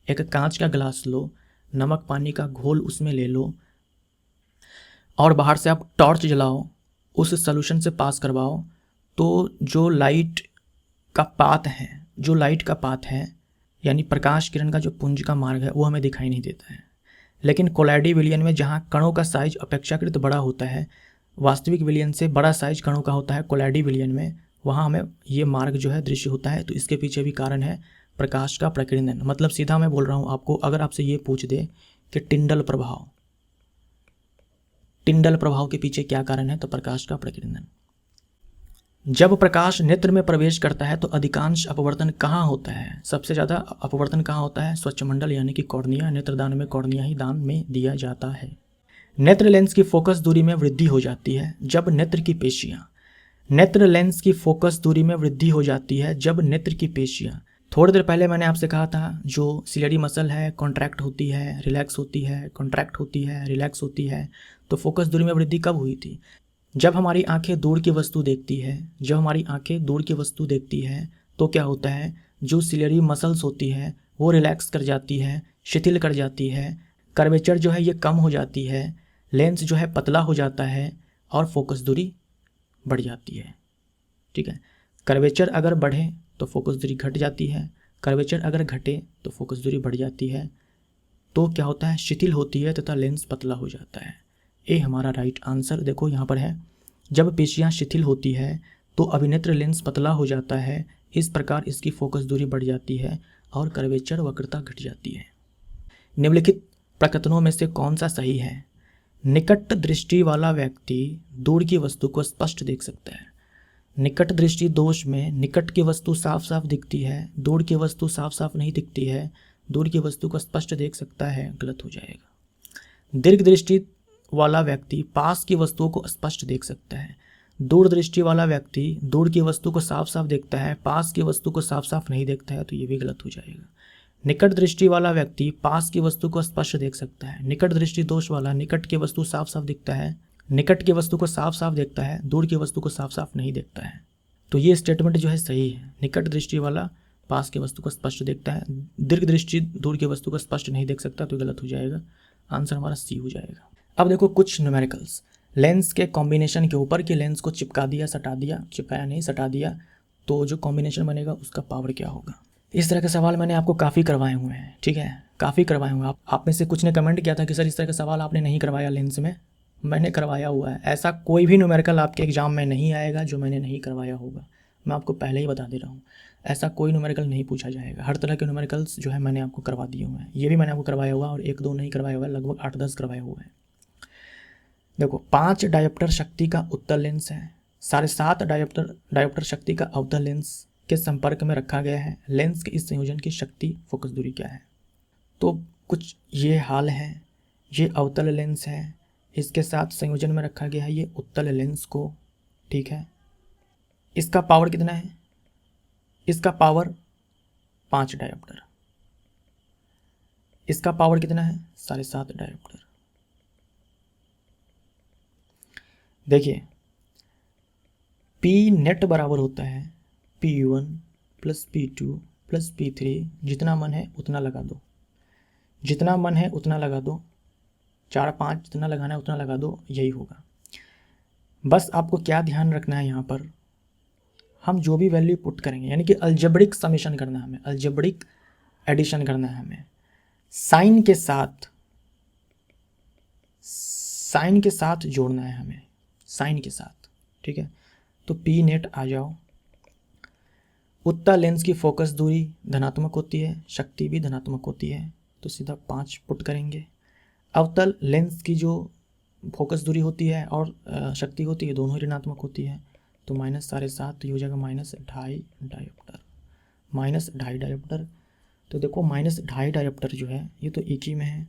एक कांच का गिलास लो, नमक पानी का घोल उसमें ले लो और बाहर से आप टॉर्च जलाओ, उस सॉल्यूशन से पास करवाओ, तो जो लाइट का पाथ है यानी प्रकाश किरण का जो पुंज का मार्ग है वो हमें दिखाई नहीं देता है। लेकिन कोलाइडी विलयन में जहाँ कणों का साइज अपेक्षाकृत बड़ा होता है, वास्तविक विलयन से बड़ा साइज कणों का होता है कोलाइडी विलयन में, वहाँ हमें ये मार्ग जो है दृश्य होता है। तो इसके पीछे भी कारण है प्रकाश का प्रकीर्णन। मतलब सीधा मैं बोल रहा हूँ आपको, अगर आपसे ये पूछ दे कि टिंडल प्रभाव के पीछे क्या कारण है, तो प्रकाश का प्रकीर्णन। जब प्रकाश नेत्र में प्रवेश करता है तो अधिकांश अपवर्तन कहाँ होता है? सबसे ज़्यादा अपवर्तन कहाँ होता है? स्वच्छमंडल यानी कि कॉर्निया। नेत्रदान में कॉर्निया ही दान में दिया जाता है। नेत्र लेंस की फोकस दूरी में वृद्धि हो जाती है जब नेत्र लेंस की फोकस दूरी में वृद्धि हो जाती है जब नेत्र की पेशियाँ, थोड़ी देर पहले मैंने आपसे कहा था जो सिलेरी मसल है कॉन्ट्रैक्ट होती है, रिलैक्स होती है, कॉन्ट्रैक्ट होती है, रिलैक्स होती है। तो फोकस दूरी में वृद्धि कब हुई थी? जब हमारी आंखें दूर की वस्तु देखती है, तो क्या होता है, जो सिलेरी मसल्स होती है वो रिलैक्स कर जाती है, शिथिल कर जाती है, कर्वेचर जो है ये कम हो जाती है, लेंस जो है पतला हो जाता है और फोकस दूरी बढ़ जाती है। ठीक है, कर्वेचर अगर बढ़े तो फोकस दूरी घट जाती है, कर्वेचर अगर घटे तो फोकस दूरी बढ़ जाती है। तो क्या होता है, शिथिल होती है तथा लेंस पतला हो जाता है। ए हमारा राइट आंसर देखो यहाँ पर है, जब पेशियाँ शिथिल होती है तो अभिनेत्र लेंस पतला हो जाता है, इस प्रकार इसकी फोकस दूरी बढ़ जाती है और कर्वेचर वक्रता घट जाती है। निम्नलिखित प्रकथनों में से कौन सा सही है? निकट दृष्टि वाला व्यक्ति दूर की वस्तु को स्पष्ट देख सकता है। निकट दृष्टि दोष में निकट की वस्तु साफ साफ दिखती है, दूर की वस्तु साफ साफ नहीं दिखती है, दूर की वस्तु को स्पष्ट देख सकता है, गलत हो जाएगा। दीर्घ दृष्टि वाला व्यक्ति पास की वस्तुओं को स्पष्ट देख सकता है, दूर दृष्टि वाला व्यक्ति दूर की वस्तु को साफ साफ देखता है, पास की वस्तु को साफ साफ नहीं देखता है, तो ये भी गलत हो जाएगा। निकट दृष्टि वाला व्यक्ति पास की वस्तु को स्पष्ट देख सकता है, निकट दृष्टि दोष वाला निकट की वस्तु साफ साफ दिखता है, निकट की वस्तु को साफ साफ देखता है, दूर की वस्तु को साफ साफ नहीं देखता है। तो ये स्टेटमेंट जो है सही है। निकट दृष्टि वाला पास की वस्तु को स्पष्ट देखता है, दीर्घ दृष्टि दूर की वस्तु को स्पष्ट नहीं देख सकता, तो गलत हो जाएगा। आंसर हमारा सी हो जाएगा। अब देखो कुछ न्यूमेरिकल्स, लेंस के कॉम्बिनेशन के ऊपर के लेंस को चिपका दिया, सटा दिया, चिपकाया नहीं सटा दिया, तो जो कॉम्बिनेशन बनेगा उसका पावर क्या होगा। इस तरह के सवाल मैंने आपको काफ़ी करवाए हुए हैं, ठीक है, काफ़ी करवाए हुए हैं। आप में से कुछ ने कमेंट किया था कि सर इस तरह का सवाल आपने नहीं करवाया लेंस में, मैंने करवाया हुआ है। ऐसा कोई भी न्यूमेरिकल आपके एग्जाम में नहीं आएगा जो मैंने नहीं करवाया होगा, मैं आपको पहले ही बता दे रहा हूँ। ऐसा कोई न्यूमेरिकल नहीं पूछा जाएगा, हर तरह के न्यूमेरिकल्स जो है मैंने आपको करवा दिए हुए हैं। ये भी मैंने आपको करवाया हुआ और 1-2 नहीं करवाया हुआ है, लगभग 8-10 करवाया हुआ है। देखो 5 डायोप्टर शक्ति का उत्तल लेंस है, 7.5 डायोप्टर शक्ति का अवतल लेंस के संपर्क में रखा गया है। लेंस के इस संयोजन की शक्ति फोकस दूरी क्या है? तो कुछ ये हाल है, ये अवतल लेंस है, इसके साथ संयोजन में रखा गया है ये उत्तल लेंस को, ठीक है। इसका पावर कितना है? इसका पावर 5 डायोप्टर। इसका पावर कितना है? 7.5 डायोप्टर। देखिए पी नेट बराबर होता है P1 plus P2 plus P3, जितना मन है उतना लगा दो, जितना मन है उतना लगा दो, 4-5 जितना लगाना है उतना लगा दो, यही होगा। बस आपको क्या ध्यान रखना है, यहाँ पर हम जो भी वैल्यू पुट करेंगे, यानी कि अलजेब्रिक समेशन करना है हमें, अलजेब्रिक एडिशन करना है हमें, साइन के साथ जोड़ना है हमें, साइन के साथ, ठीक है। तो पी नेट आ जाओ, उत्तल लेंस की फोकस दूरी धनात्मक होती है, शक्ति भी धनात्मक होती है, तो सीधा 5 पुट करेंगे। अवतल लेंस की जो फोकस दूरी होती है और शक्ति होती है दोनों ही ऋणात्मक होती है, तो -7.5, तो ये हो जाएगा -2.5 डायोप्टर, -2.5 डायोप्टर। तो देखो -2.5 डायोप्टर जो है ये तो एक ही में है,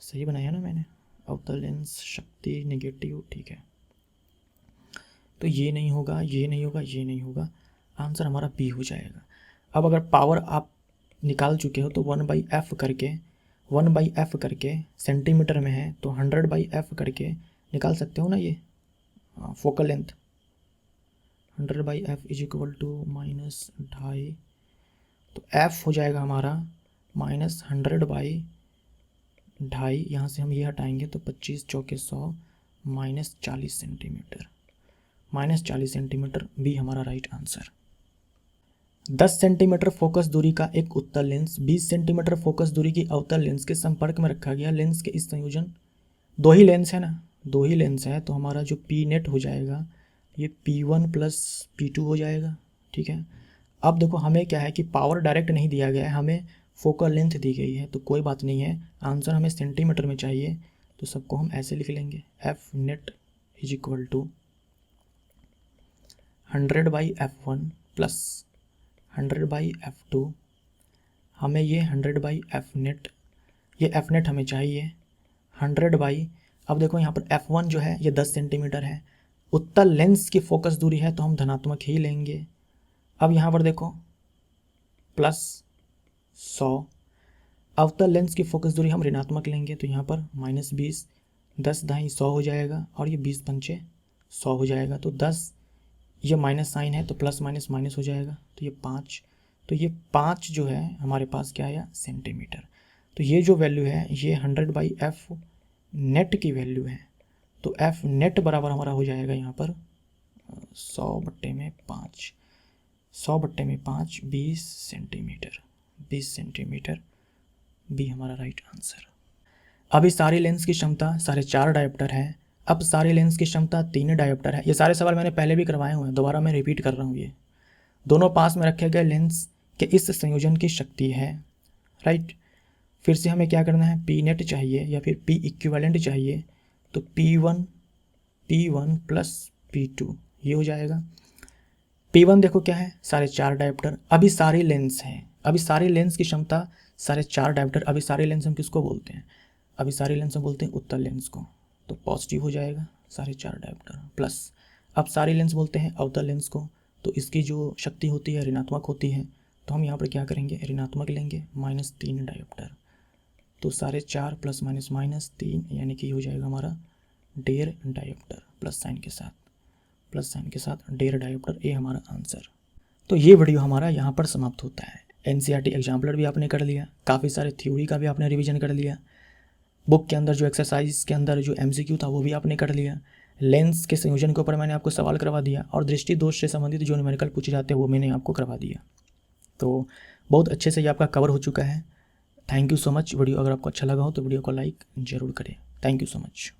सही बनाया ना मैंने, अवतल लेंस शक्ति नेगेटिव, ठीक है। तो ये नहीं होगा, ये नहीं होगा, ये नहीं होगा, आंसर हमारा बी हो जाएगा। अब अगर पावर आप निकाल चुके हो तो 1/f करके सेंटीमीटर में है तो 100/f करके निकाल सकते हो ना ये focal length. 100/f is equal to -2.5, तो f हो जाएगा हमारा -100/2.5, यहाँ से हम ये हटाएंगे तो 25 चौके 100, -40 सेंटीमीटर, -40 सेंटीमीटर, बी हमारा राइट आंसर। 10 सेंटीमीटर फोकस दूरी का एक उत्तल लेंस 20 सेंटीमीटर फोकस दूरी की अवतल लेंस के संपर्क में रखा गया। लेंस के इस संयोजन, दो ही लेंस है ना, दो ही लेंस है, तो हमारा जो पी नेट हो जाएगा ये P1 प्लस P2 हो जाएगा, ठीक है। अब देखो हमें क्या है कि पावर डायरेक्ट नहीं दिया गया है, हमें फोकल लेंथ दी गई है, तो कोई बात नहीं है, आंसर हमें सेंटीमीटर में चाहिए, तो सबको हम ऐसे लिख लेंगे, F net is equal to 100/f1 plus 100/f2, हमें ये 100/f नेट, ये f नेट हमें चाहिए 100 अब देखो यहाँ पर f1 जो है ये 10 सेंटीमीटर है, उत्तल लेंस की फोकस दूरी है तो हम धनात्मक ही लेंगे। अब यहाँ पर देखो +100, अवतल लेंस की फोकस दूरी हम ऋणात्मक लेंगे, तो यहाँ पर -20, 10 दाई 100 हो जाएगा और ये 20 पंचे 100 हो जाएगा, तो 10, ये माइनस साइन है तो प्लस माइनस माइनस हो जाएगा, तो ये 5, तो ये 5 जो है हमारे पास क्या आया, सेंटीमीटर। तो ये जो वैल्यू है ये 100/f नेट की वैल्यू है, तो f नेट बराबर हमारा हो जाएगा यहाँ पर 100/5, 100/5 20 सेंटीमीटर, 20 सेंटीमीटर, बी हमारा राइट आंसर। अभी सारी लेंस की क्षमता 4.5 डायोप्टर है। अब सारी लेंस की क्षमता 3 डायोप्टर है। ये सारे सवाल मैंने पहले भी करवाए हुए हैं, दोबारा मैं रिपीट कर रहा हूँ। ये दोनों पास में रखे गए लेंस के इस संयोजन की शक्ति है, राइट। फिर से हमें क्या करना है, पी नेट चाहिए या फिर पी इक्विवेलेंट चाहिए, तो P1 प्लस P2 ये हो जाएगा। P1 देखो क्या है, 4.5 डायोप्टर। अभी सारी लेंस हैं, अभी सारी लेंस की क्षमता 4.5 डायोप्टर। अभी सारी लेंस हम किसको बोलते हैं, अभी सारी लेंस हम बोलते हैं उत्तल लेंस को, तो पॉजिटिव हो जाएगा 4.5 डायोप्टर प्लस। अब सारी लेंस बोलते हैं अवतल लेंस को, तो इसकी जो शक्ति होती है ऋणात्मक होती है, तो हम यहाँ पर क्या करेंगे, ऋणात्मक लेंगे, -3 डायोप्टर। तो 4.5 प्लस -3 यानी कि हो जाएगा हमारा 1.5 डायोप्टर प्लस साइन के साथ, 1.5 डायोप्टर, ये हमारा आंसर। तो ये वीडियो हमारा यहाँ पर समाप्त होता है। एनसीईआरटी एग्जाम्पलर भी आपने कर लिया, काफ़ी सारे थ्योरी का भी आपने रिवीजन कर लिया, बुक के अंदर जो एक्सरसाइज के अंदर जो MCQ था वो भी आपने कर लिया, लेंस के संयोजन के ऊपर मैंने आपको सवाल करवा दिया, और दृष्टि दोष से संबंधित जो न्यूमेरिकल पूछे जाते हैं वो मैंने आपको करवा दिया। तो बहुत अच्छे से ये आपका कवर हो चुका है। Thank you so much. Video अगर आपको अच्छा लगा हो तो वीडियो को लाइक ज़रूर करें। Thank you so much.